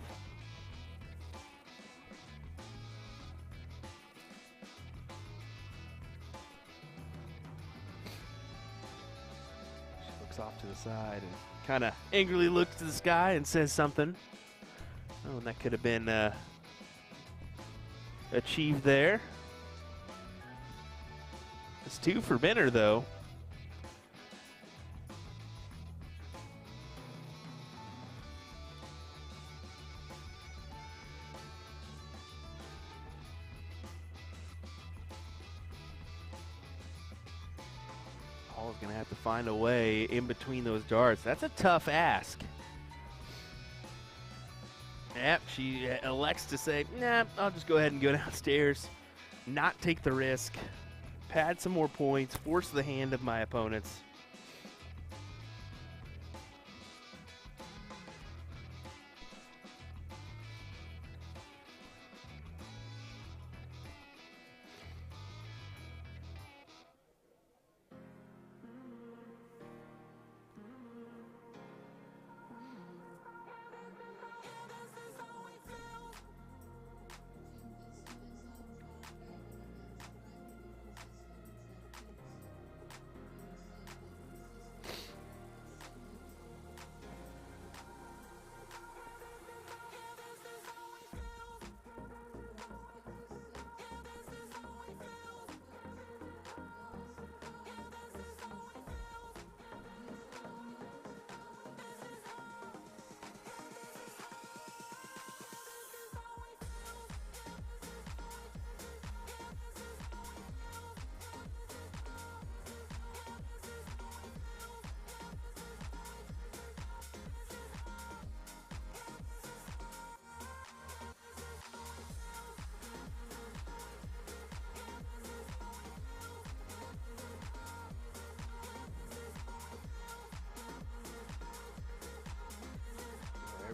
She looks off to the side and kind of angrily looks to the sky and says something. Oh, and that could have been achieved there. It's 2 for Benner, though. Paul's going to have to find a way in between those darts. That's a tough ask. Yep, she elects to say, nah, I'll just go ahead and go downstairs, not take the risk, pad some more points, force the hand of my opponents.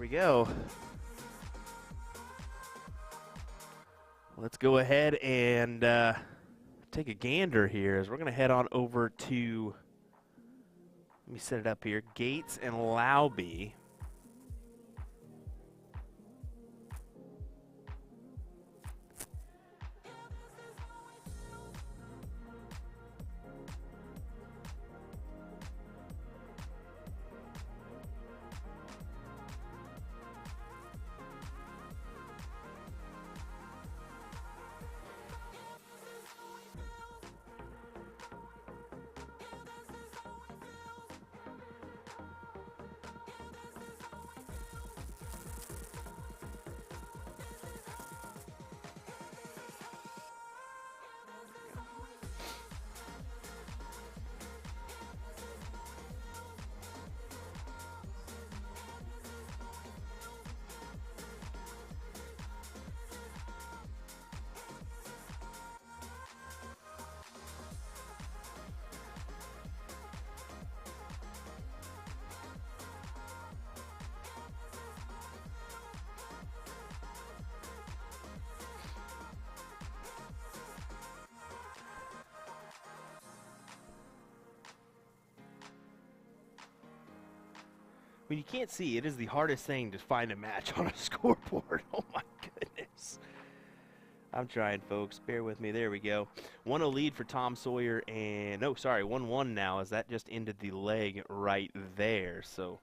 There we go. Let's go ahead and take a gander here as we're going to head on over to, let me set it up here, Gates and Lauby. When you can't see, it is the hardest thing to find a match on a scoreboard. Oh my goodness. I'm trying, folks. Bear with me. There we go. 1-0 lead for Tom Sawyer, and no, sorry, 1-1 now, as that just ended the leg right there. So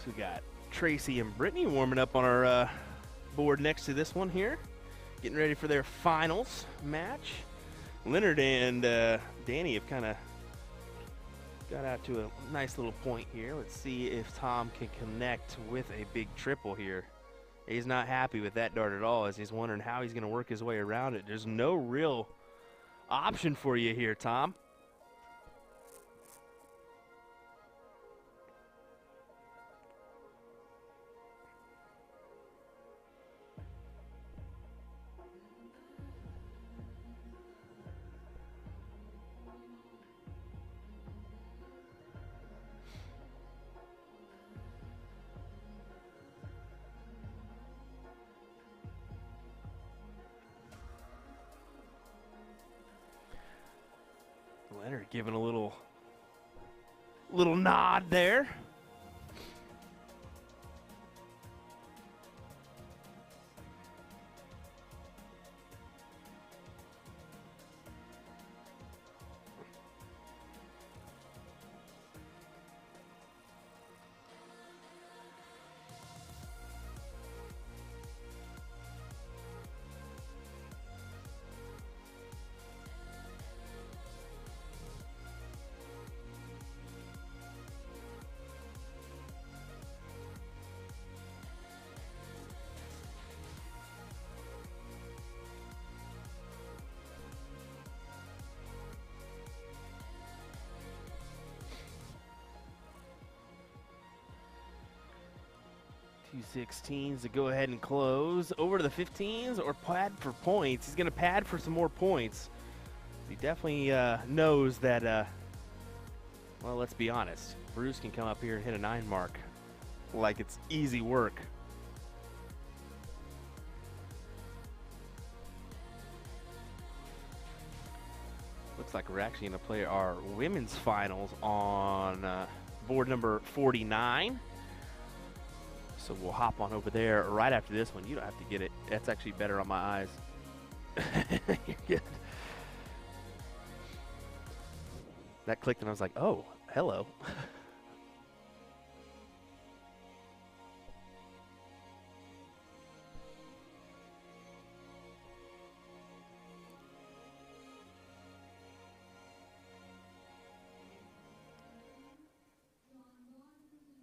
So we got Tracy and Brittany warming up on our board next to this one here, getting ready for their finals match. Leonard and Danny have kind of got out to a nice little point here. Let's see if Tom can connect with a big triple here. He's not happy with that dart at all, as he's wondering how he's going to work his way around it. There's no real option for you here, Tom. Leonard giving a little nod there. Two 16s to go ahead and close. Over to the 15s or pad for points. He's going to pad for some more points. He definitely knows that, well, let's be honest. Bruce can come up here and hit a 9 mark like it's easy work. Looks like we're actually going to play our women's finals on board number 49. So we'll hop on over there right after this one. You don't have to get it. That's actually better on my eyes. You're good. That clicked and I was like, oh, hello.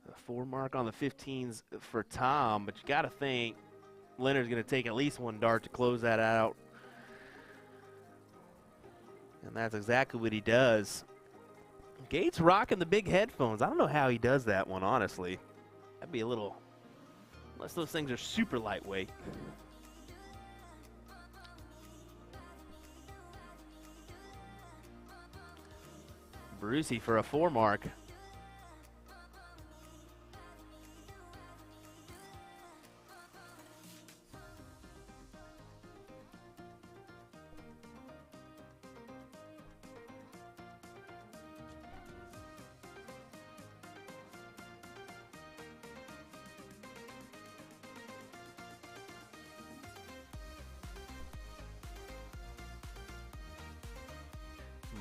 A 4 mark on the 15s for Tom, but you got to think Leonard's going to take at least one dart to close that out. And that's exactly what he does. Gates rocking the big headphones. I don't know how he does that one, honestly. That'd be a little, unless those things are super lightweight. Brucey for a 4 mark.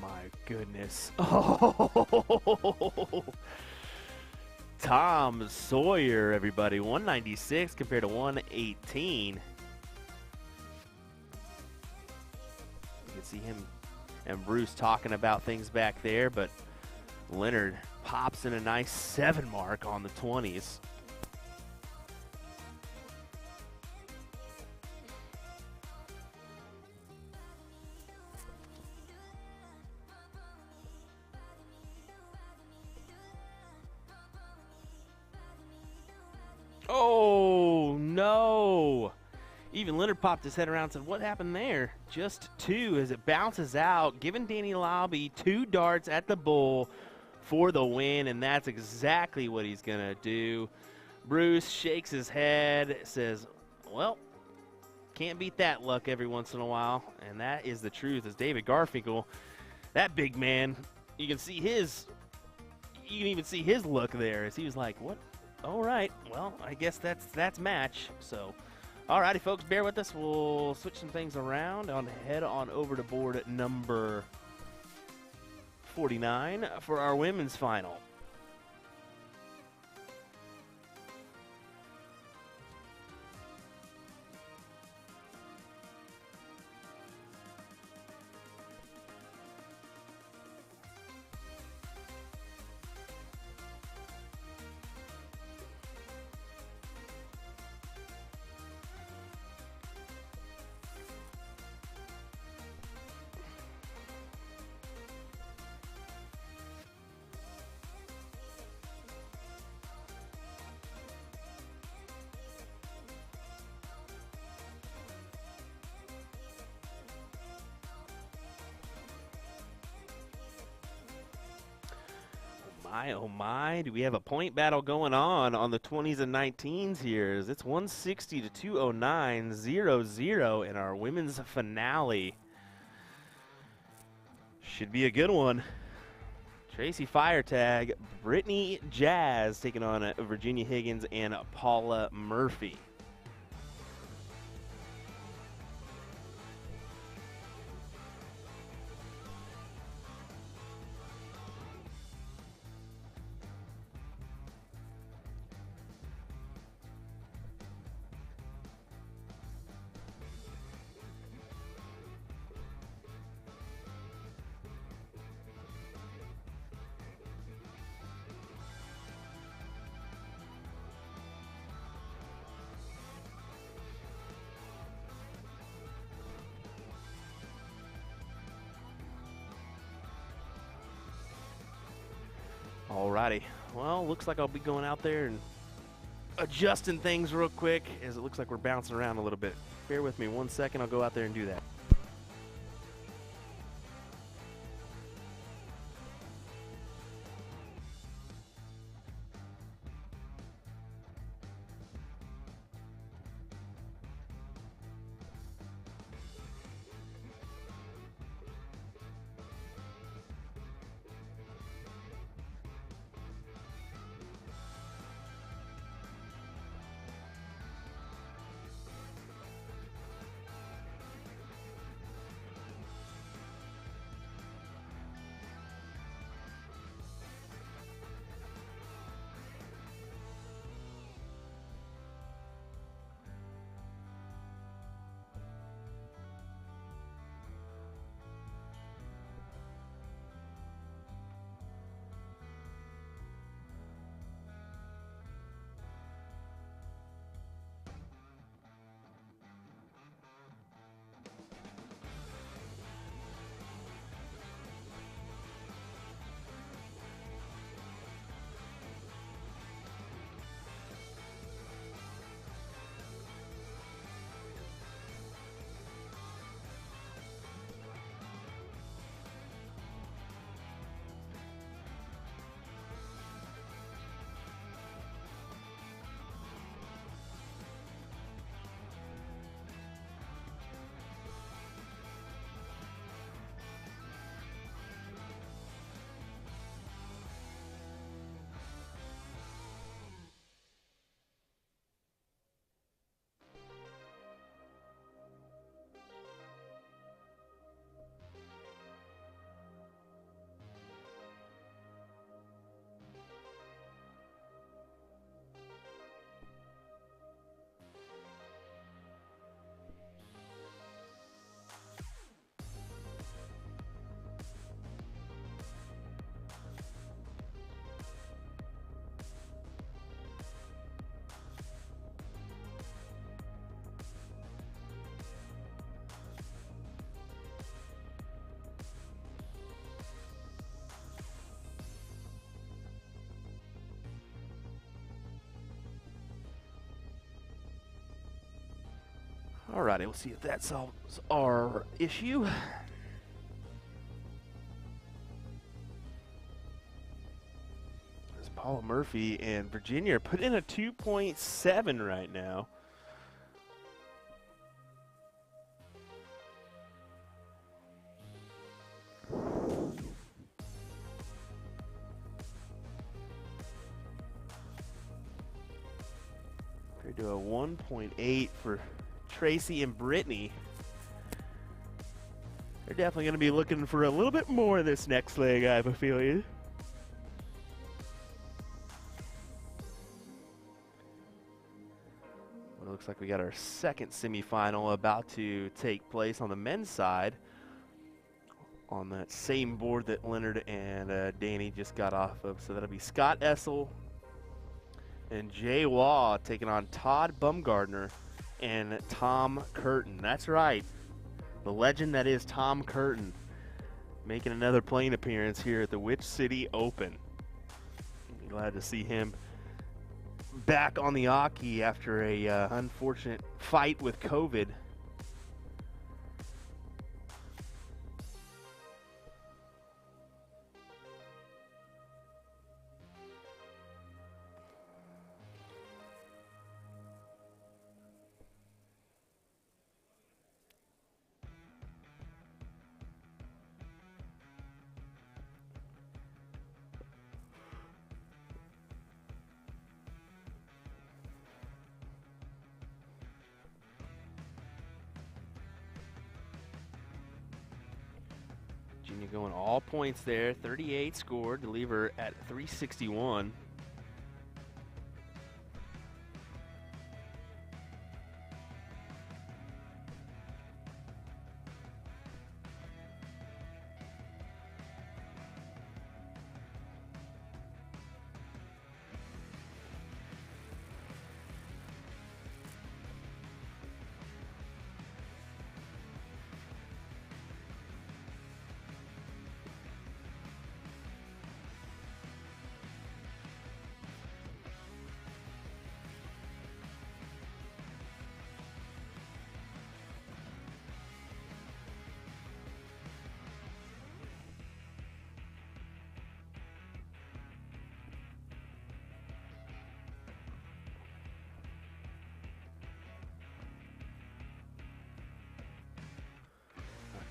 My goodness. Oh, Tom Sawyer, everybody. 196 compared to 118. You can see him and Bruce talking about things back there, but Leonard pops in a nice 7 mark on the 20s. Oh, no. Even Leonard popped his head around and said, what happened there? Just 2 as it bounces out, giving Danny Lobby 2 darts at the bull for the win, and that's exactly what he's going to do. Bruce shakes his head, says, well, can't beat that luck every once in a while, and that is the truth. As David Garfinkel, that big man, you can even see his look there as he was like, what? All right, well, I guess that's match. So, all righty, folks, bear with us. We'll switch some things around and head on over to board number 49 for our women's final. oh my, do we have a point battle going on the 20s and 19s here? It's 160 to 209, 0-0 in our women's finale. Should be a good one. Tracy Firetag, Brittany Jazz taking on Virginia Higgins and Paula Murphy. Alrighty, well, looks like I'll be going out there and adjusting things real quick, as it looks like we're bouncing around a little bit. Bear with me 1 second, I'll go out there and do that. Alrighty, we'll see if that solves our issue. As Paula Murphy and Virginia are put in a 2.7 right now. Compared to a 1.8 for Tracy and Brittany. They're definitely going to be looking for a little bit more this next leg, I have a feeling. Well, it looks like we got our second semifinal about to take place on the men's side on that same board that Leonard and Danny just got off of. So that'll be Scott Essel and Jay Waugh taking on Todd Bumgardner and Tom Curtin. That's right, the legend that is Tom Curtin making another playing appearance here at the Witch City Open. Glad to see him back on the hockey after a unfortunate fight with COVID. Virginia going all points there. 38 scored to leave her at 361.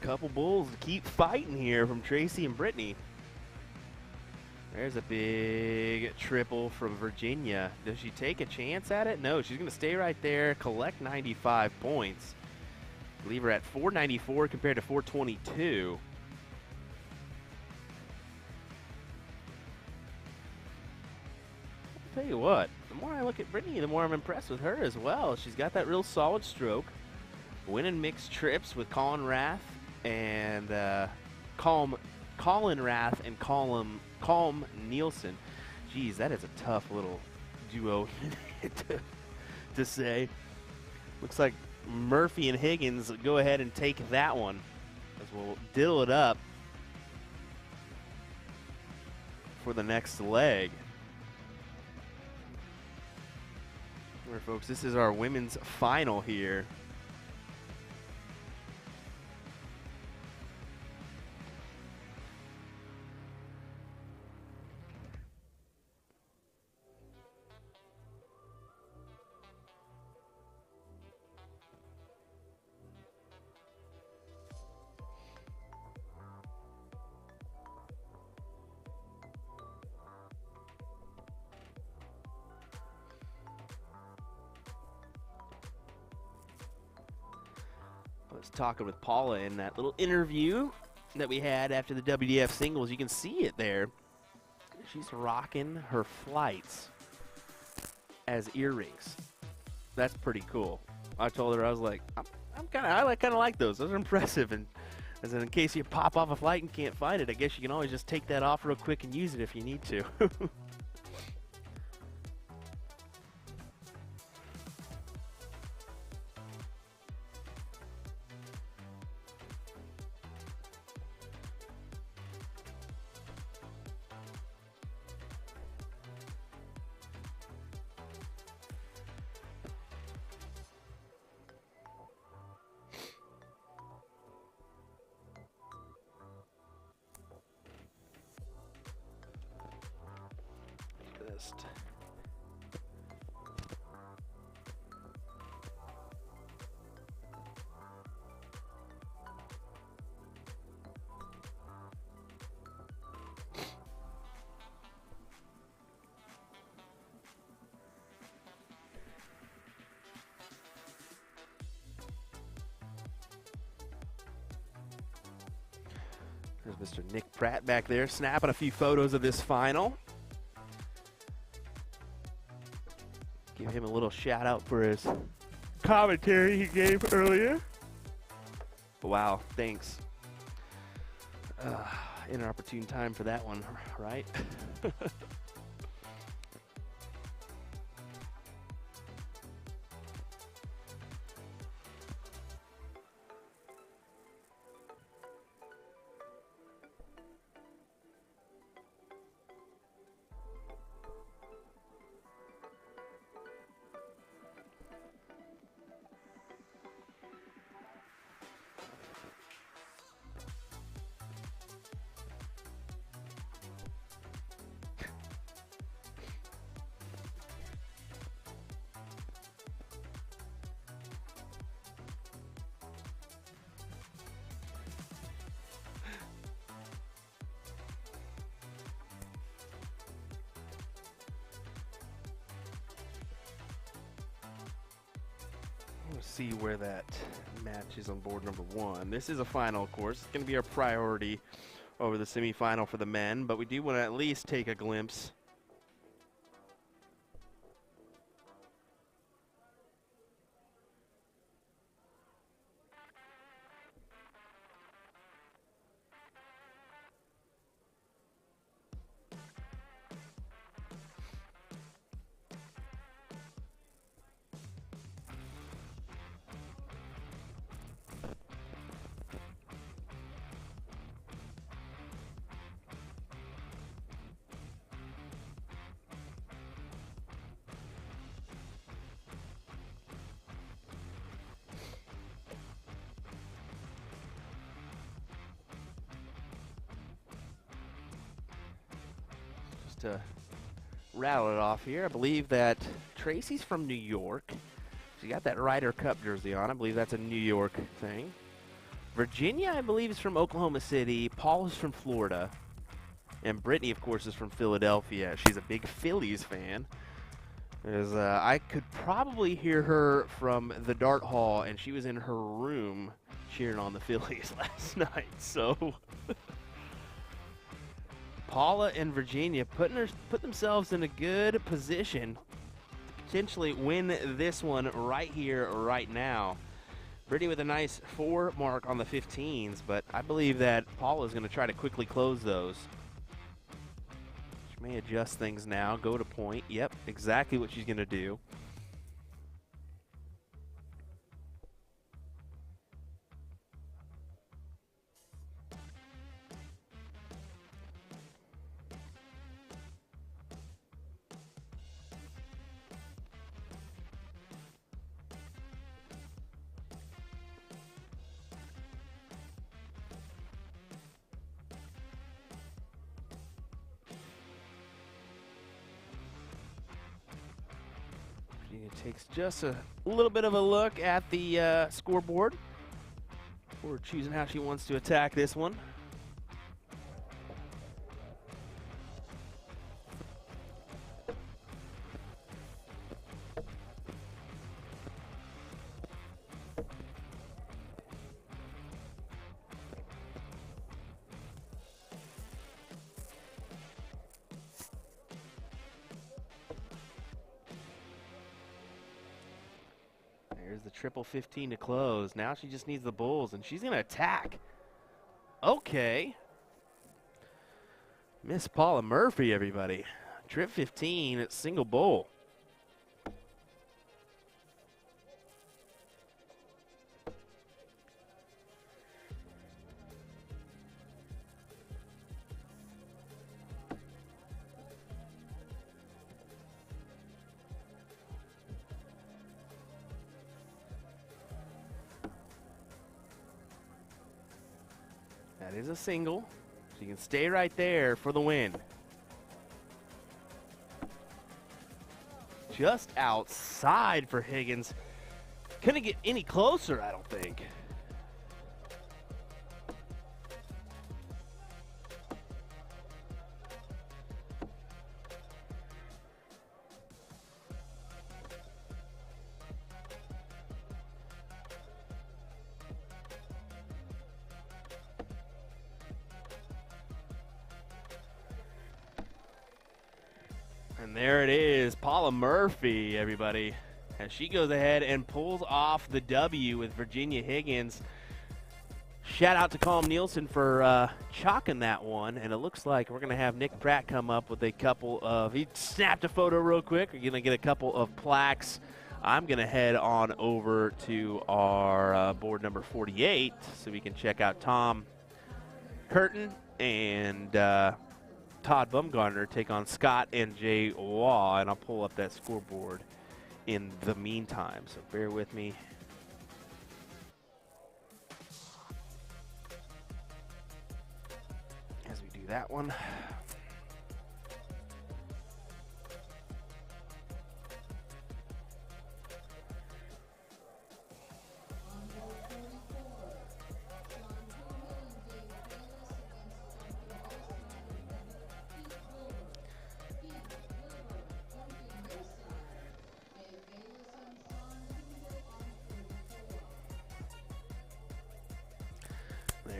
Couple bulls to keep fighting here from Tracy and Brittany. There's a big triple from Virginia. Does she take a chance at it? No, she's going to stay right there, collect 95 points. Leave her at 494 compared to 422. I'll tell you what, the more I look at Brittany, the more I'm impressed with her as well. She's got that real solid stroke. Winning mixed trips with Colin Rath and Colin Rath and Calm Nielsen. Geez, that is a tough little duo to say. Looks like Murphy and Higgins go ahead and take that one as we'll diddle it up for the next leg. All right, folks, this is our women's final here. I was talking with Paula in that little interview that we had after the WDF singles. You can see it there. She's rocking her flights as earrings. That's pretty cool. I told her, I was like, I kind of like those. Those are impressive. And as in case you pop off a flight and can't find it, I guess you can always just take that off real quick and use it if you need to. There's Mr. Nick Pratt back there snapping a few photos of this final. Give him a little shout out for his commentary he gave earlier. Wow, thanks. Inopportune time for that one, right? Let's see where that match is on board number 1. This is a final, of course. It's going to be our priority over the semifinal for the men, but we do want to at least take a glimpse. To rattle it off here, I believe that Tracy's from New York. She got that Ryder Cup jersey on. I believe that's a New York thing. Virginia, I believe, is from Oklahoma City. Paul is from Florida. And Brittany, of course, is from Philadelphia. She's a big Phillies fan. I could probably hear her from the Dart Hall, and she was in her room cheering on the Phillies last night. So Paula and Virginia put themselves in a good position to potentially win this one right here, right now. Brittany with a nice 4 mark on the 15s, but I believe that Paula is going to try to quickly close those. She may adjust things now, go to point. Yep, exactly what she's going to do. Takes just a little bit of a look at the scoreboard before choosing how she wants to attack this one. There's the triple 15 to close. Now she just needs the bulls, and she's going to attack. Okay. Miss Paula Murphy, everybody. Trip 15 at single bull. That is a single, so you can stay right there for the win. Just outside for Higgins. Couldn't get any closer, I don't think. And there it is, Paula Murphy, everybody, as she goes ahead and pulls off the W with Virginia Higgins. Shout out to Colm Nielsen for chalking that one, and it looks like we're going to have Nick Pratt come up with a couple of, he snapped a photo real quick. We're going to get a couple of plaques. I'm going to head on over to our board number 48 so we can check out Tom Curtin and Todd Bumgarner take on Scott and Jay Waugh, and I'll pull up that scoreboard in the meantime, so bear with me. As we do that one.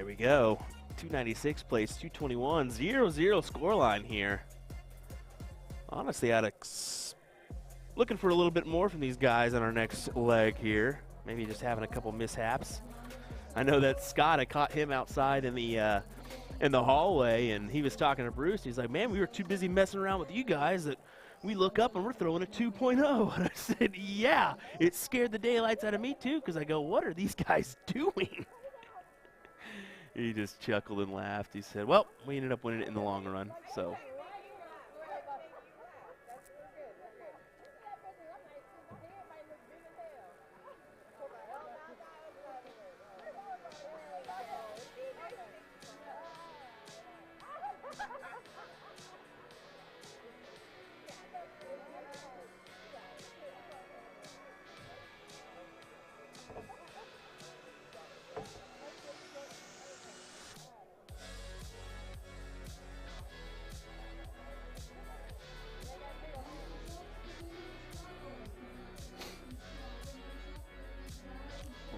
There we go. 296 plays 221. 0-0 scoreline here. Honestly, looking for a little bit more from these guys on our next leg here. Maybe just having a couple mishaps. I know that Scott, I caught him outside in the hallway, and he was talking to Bruce. He's like, man, we were too busy messing around with you guys that we look up and we're throwing a 2.0. And I said, yeah, it scared the daylights out of me too, because I go, what are these guys doing? He just chuckled and laughed. He said, well, we ended up winning it in the long run. So.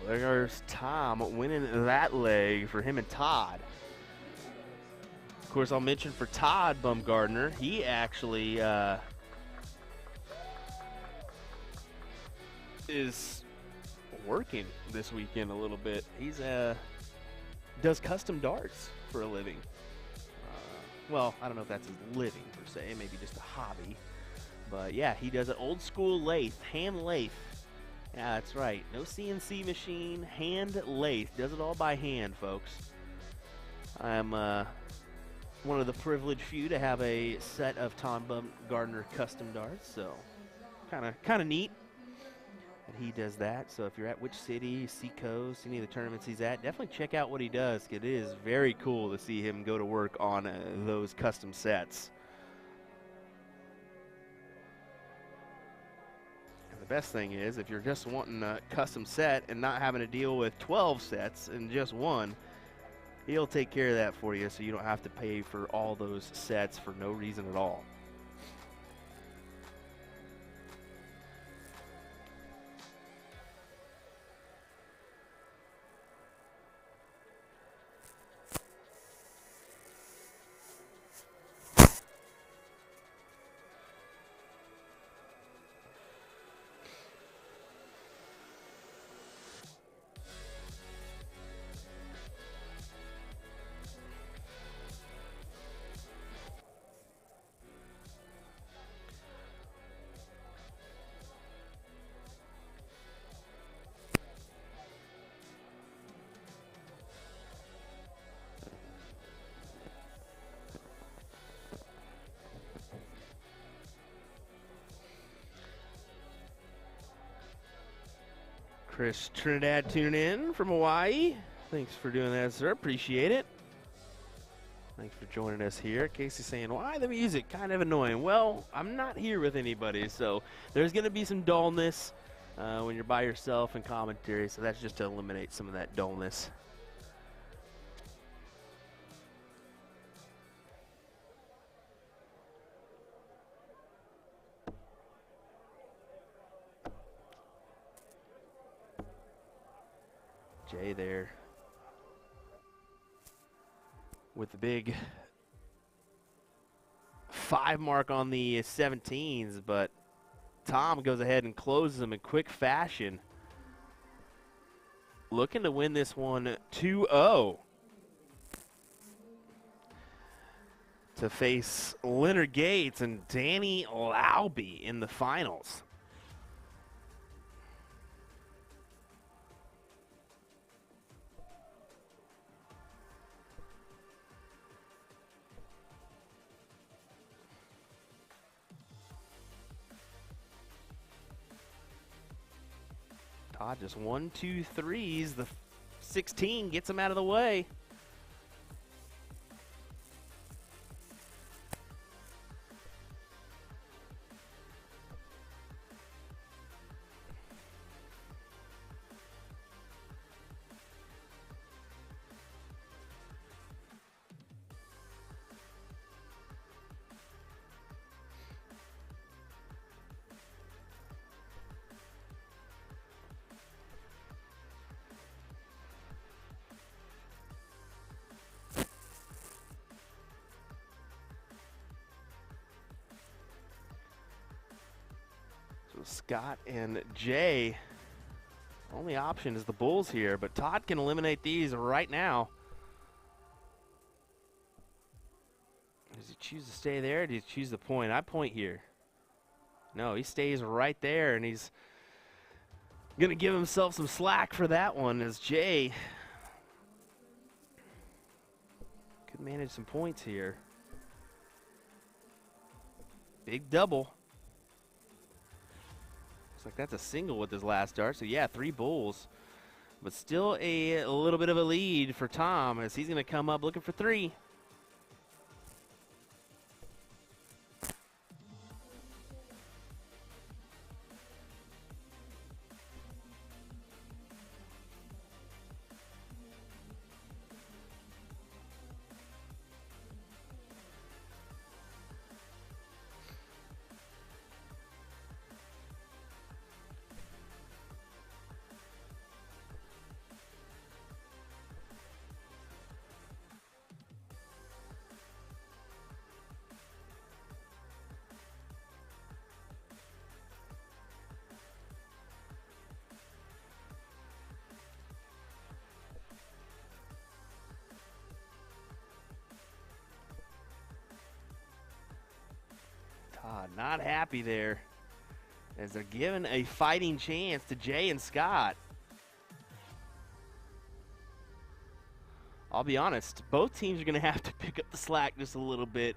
There's Tom winning that leg for him and Todd. Of course, I'll mention for Todd Bumgardner, he actually is working this weekend a little bit. He's does custom darts for a living. Well, I don't know if that's his living per se, maybe just a hobby. But yeah, he does an old school lathe, hand lathe. Yeah, that's right. No CNC machine, hand lathe. Does it all by hand, folks. I'm one of the privileged few to have a set of Tom Bumgardner custom darts, so kind of neat. And he does that. So if you're at Which City, Seacoast, any of the tournaments he's at, definitely check out what he does. It is very cool to see him go to work on those custom sets. The best thing is, if you're just wanting a custom set and not having to deal with 12 sets and just one, he'll take care of that for you so you don't have to pay for all those sets for no reason at all. Chris Trinidad tuning in from Hawaii. Thanks for doing that, sir. Appreciate it. Thanks for joining us here. Casey's saying, why the music? Kind of annoying. Well, I'm not here with anybody, so there's going to be some dullness when you're by yourself and commentary, so that's just to eliminate some of that dullness. Jay there with the big 5 mark on the 17s, but Tom goes ahead and closes them in quick fashion. Looking to win this one 2-0. To face Leonard Gates and Danny Laube in the finals. Todd just 1, 2, 3s. The 16 gets him out of the way. Scott and Jay. Only option is the bulls here, but Todd can eliminate these right now. Does he choose to stay there, or does he choose the point? I point here. No, he stays right there, and he's going to give himself some slack for that one as Jay could manage some points here. Big double. Looks like that's a single with his last dart. So, yeah, 3 bulls. But still a little bit of a lead for Tom as he's going to come up looking for 3. Todd not happy there as they're giving a fighting chance to Jay and Scott. I'll be honest, both teams are going to have to pick up the slack just a little bit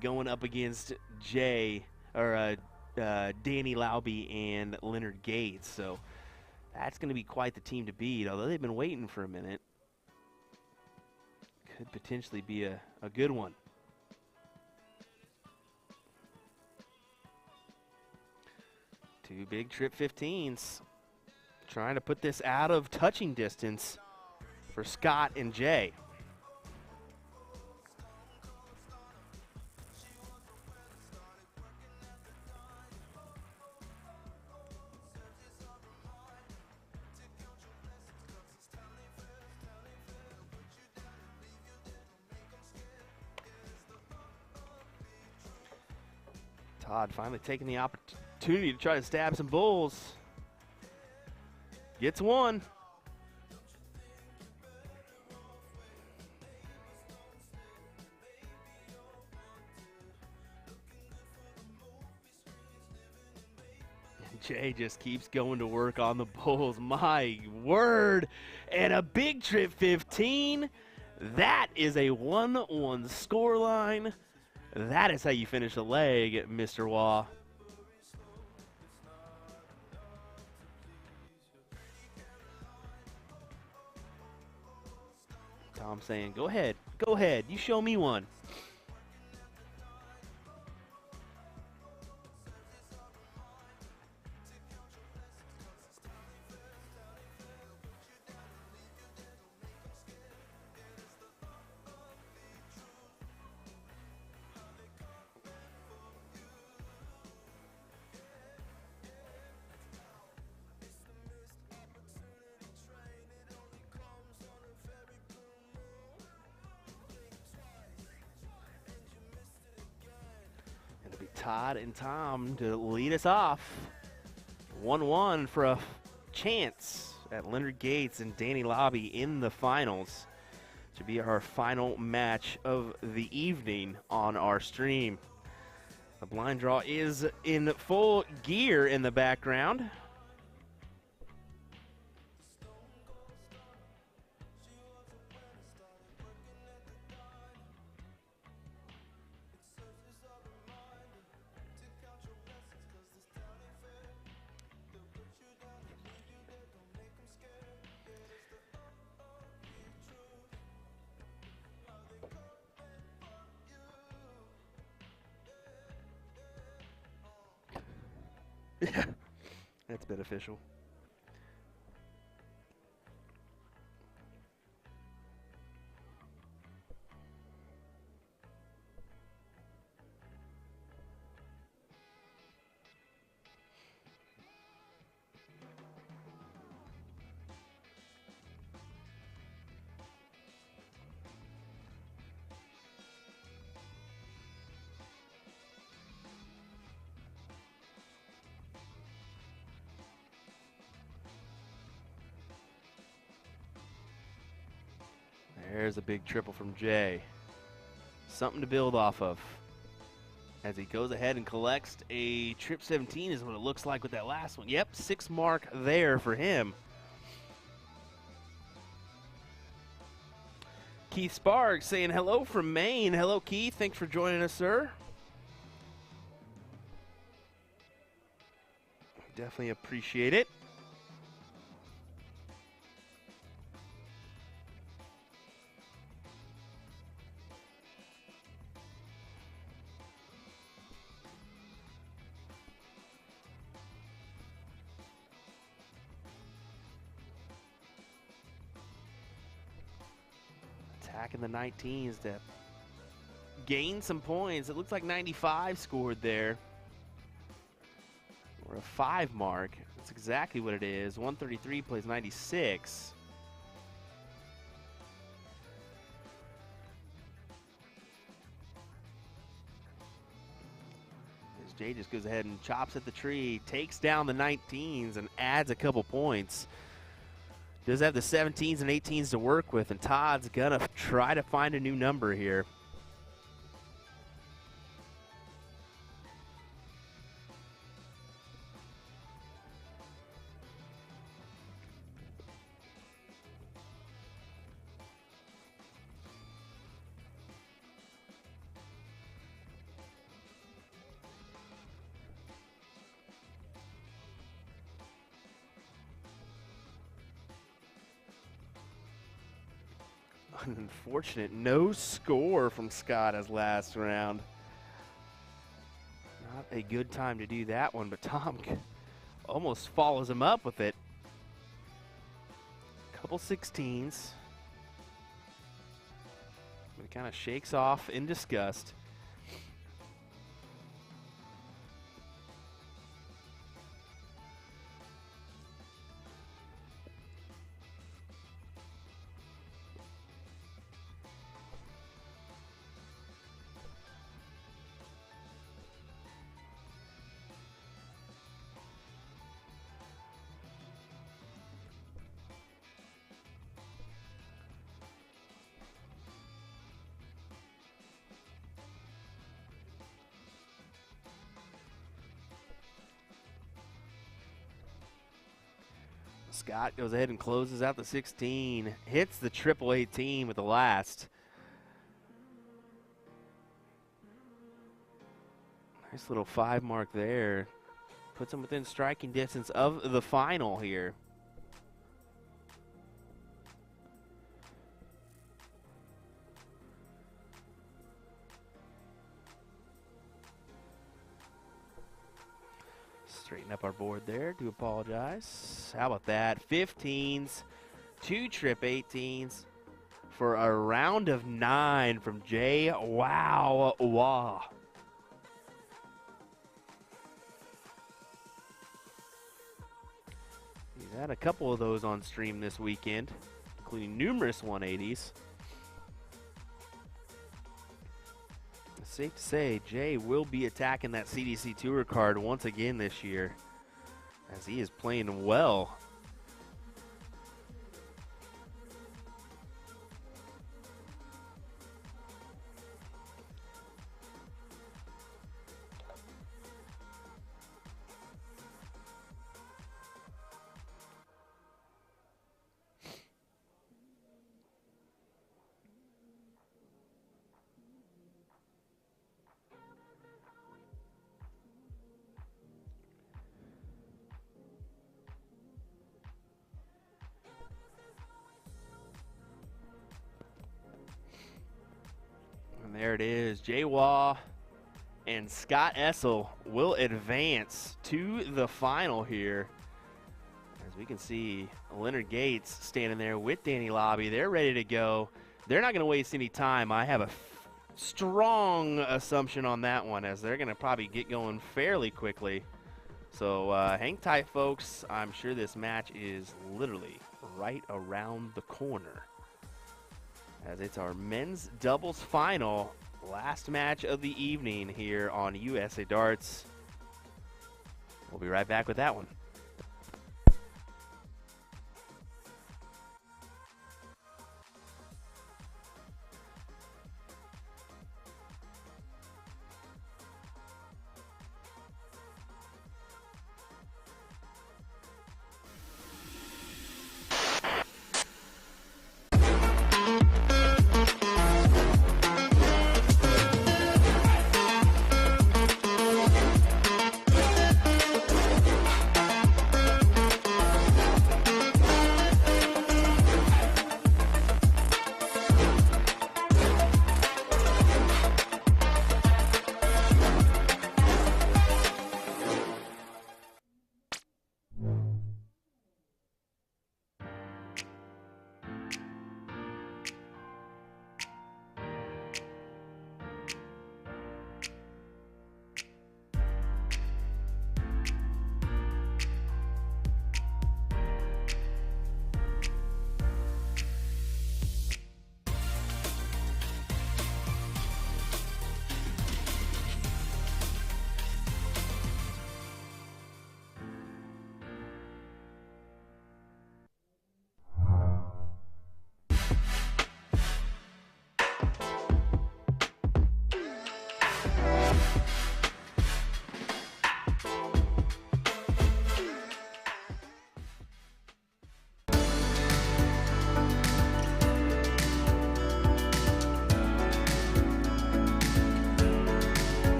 going up against Danny Laube and Leonard Gates. So that's going to be quite the team to beat, although they've been waiting for a minute. Could potentially be a good one. Two big trip 15s. Trying to put this out of touching distance for Scott and Jay. Todd finally taking the opportunity to try to stab some bulls. Gets one. And Jay just keeps going to work on the bulls. My word. And a big trip 15. That is a 1-1 scoreline. That is how you finish a leg, Mr. Waugh. Tom saying, go ahead, you show me one. Todd and Tom to lead us off. 1-1 for a chance at Leonard Gates and Danny Laube in the finals to be our final match of the evening on our stream. The blind draw is in full gear in the background. Yeah, that's beneficial. There's a big triple from Jay. Something to build off of. As he goes ahead and collects a trip 17 is what it looks like with that last one. Yep, 6 mark there for him. Keith Sparks saying hello from Maine. Hello, Keith. Thanks for joining us, sir. Definitely appreciate it. Attacking the 19s to gain some points. It looks like 95 scored there. Or a 5 mark. That's exactly what it is. 133 plays 96. As Jay just goes ahead and chops at the tree, takes down the 19s and adds a couple points. Does have the 17s and 18s to work with, and Todd's going to try to find a new number here. Unfortunate, no score from Scott as last round. Not a good time to do that one, but Tom almost follows him up with it. Couple 16s. But it kind of shakes off in disgust. Scott goes ahead and closes out the 16, hits the triple 18 with the last. Nice little 5 mark there. Puts him within striking distance of the final here. Straighten up our board there. Do apologize. How about that? 15s, 2 trip 18s for a round of 9 from Jay. Wow. Wow. He's had a couple of those on stream this weekend, including numerous 180s. Safe to say, Jay will be attacking that CDC Tour card once again this year, as he is playing well. There it is. Jay Waugh and Scott Essel will advance to the final here. As we can see, Leonard Gates standing there with Danny Lobby. They're ready to go. They're not going to waste any time. I have a strong assumption on that one, as they're going to probably get going fairly quickly. So hang tight, folks. I'm sure this match is literally right around the corner, as it's our men's doubles final, last match of the evening here on USA Darts. We'll be right back with that one.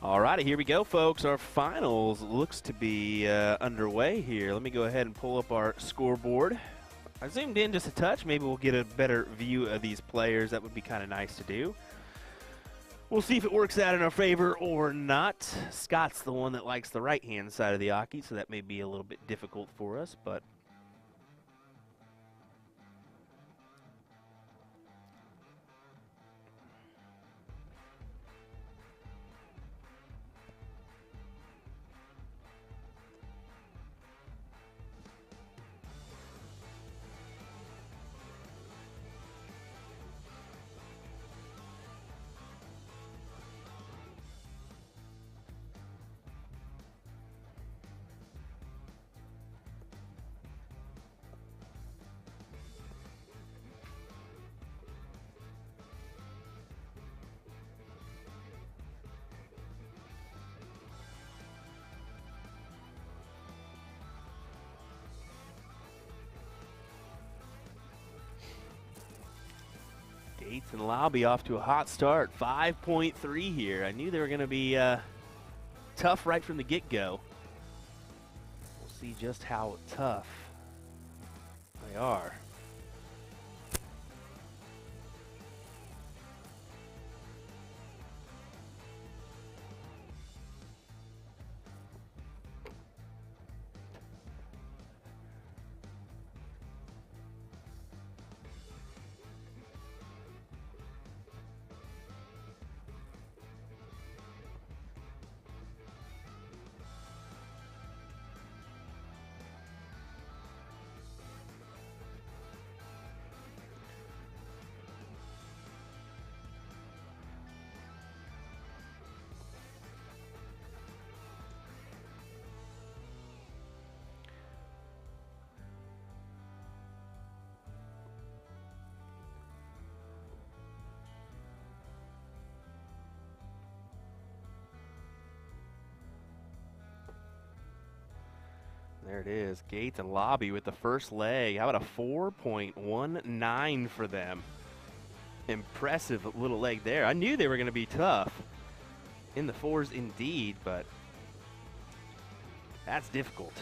Alrighty, here we go, folks. Our finals looks to be underway here. Let me go ahead and pull up our scoreboard. I zoomed in just a touch. Maybe we'll get a better view of these players. That would be kind of nice to do. We'll see if it works out in our favor or not. Scott's the one that likes the right-hand side of the hockey, so that may be a little bit difficult for us, but Gates and Lobby off to a hot start. 5.3 here. I knew they were going to be tough right from the get-go. We'll see just how tough they are. There it is, Gates and Lobby with the first leg. How about a 4.19 for them? Impressive little leg there. I knew they were going to be tough. In the fours indeed, but that's difficult.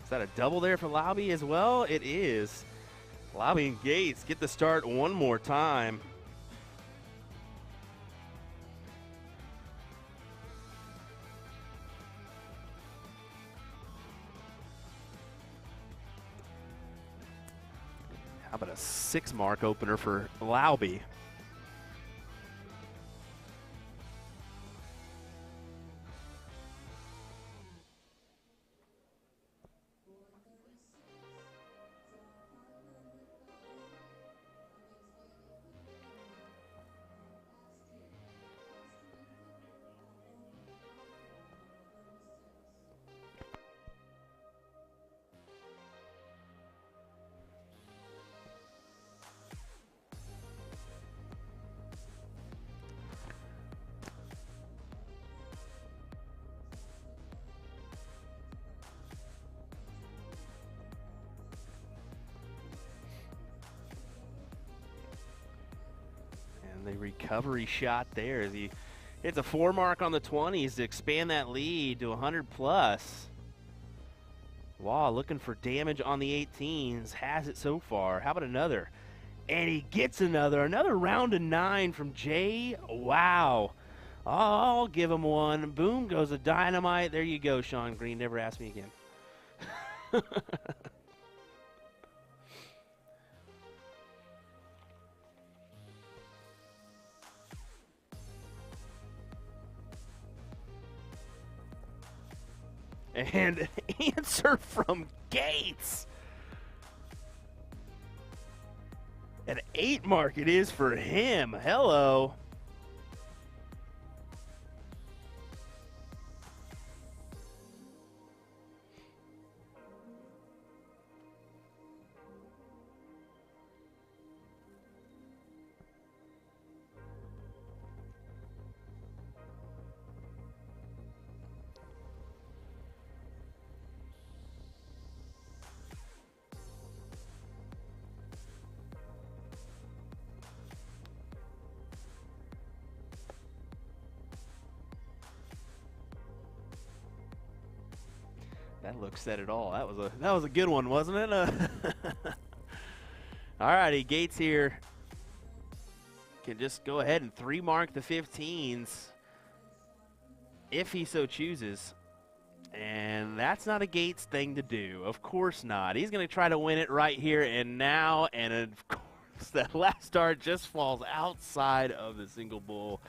Is that a double there for Lobby as well? It is. Lobby and Gates get the start one more time. How about a 6-mark opener for Lobby? The recovery shot there as he hits a 4 mark on the 20s to expand that lead to 100 plus. Wow, looking for damage on the 18s, has it so far. How about another? And he gets another round of 9 from Jay. Wow. I'll give him one. Boom goes a dynamite. There you go, Sean Green. Never ask me again. And an answer from Gates. An 8-mark it is for him. Hello. That look said it all. That was a good one, wasn't it? All righty, Gates here can just go ahead and 3-mark the 15s if he so chooses. And that's not a Gates thing to do. Of course not. He's going to try to win it right here and now. And of course, that last dart just falls outside of the single bull.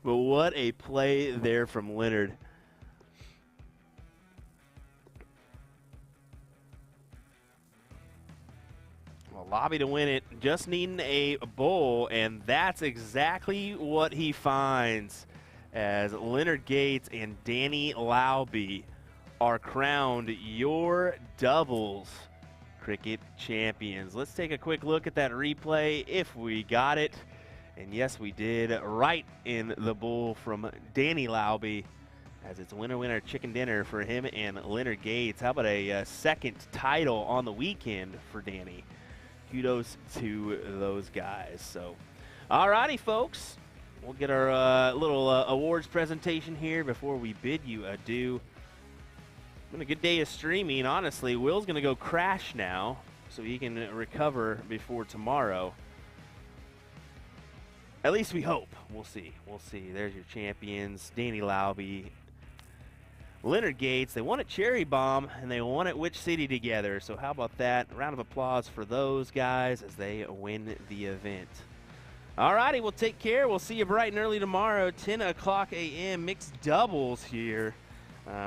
But what a play there from Leonard. Well, lobby to win it, just needing a bull, and that's exactly what he finds as Leonard Gates and Danny Laube are crowned your doubles cricket champions. Let's take a quick look at that replay if we got it. And yes, we did, right in the bull from Danny Laube, as it's winner-winner chicken dinner for him and Leonard Gates. How about a second title on the weekend for Danny? Kudos to those guys. So, all righty, folks. We'll get our little awards presentation here before we bid you adieu. Been a good day of streaming, honestly. Will's going to go crash now so he can recover before tomorrow. At least we hope. We'll see. We'll see. There's your champions, Danny Laube, Leonard Gates. They won at Cherry Bomb, and they won at Which City together. So how about that? A round of applause for those guys as they win the event. All righty, well, take care. We'll see you bright and early tomorrow, 10 o'clock a.m. Mixed doubles here.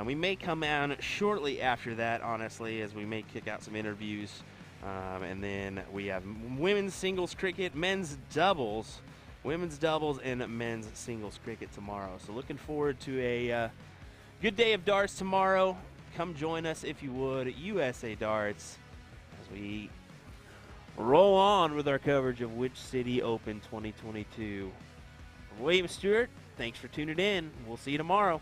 We may come out shortly after that, honestly, as we may kick out some interviews. And then we have women's singles cricket, men's doubles, and men's singles cricket tomorrow. So looking forward to a good day of darts tomorrow. Come join us if you would at USA Darts as we roll on with our coverage of Which City Open 2022. William Stuart, thanks for tuning in. We'll see you tomorrow.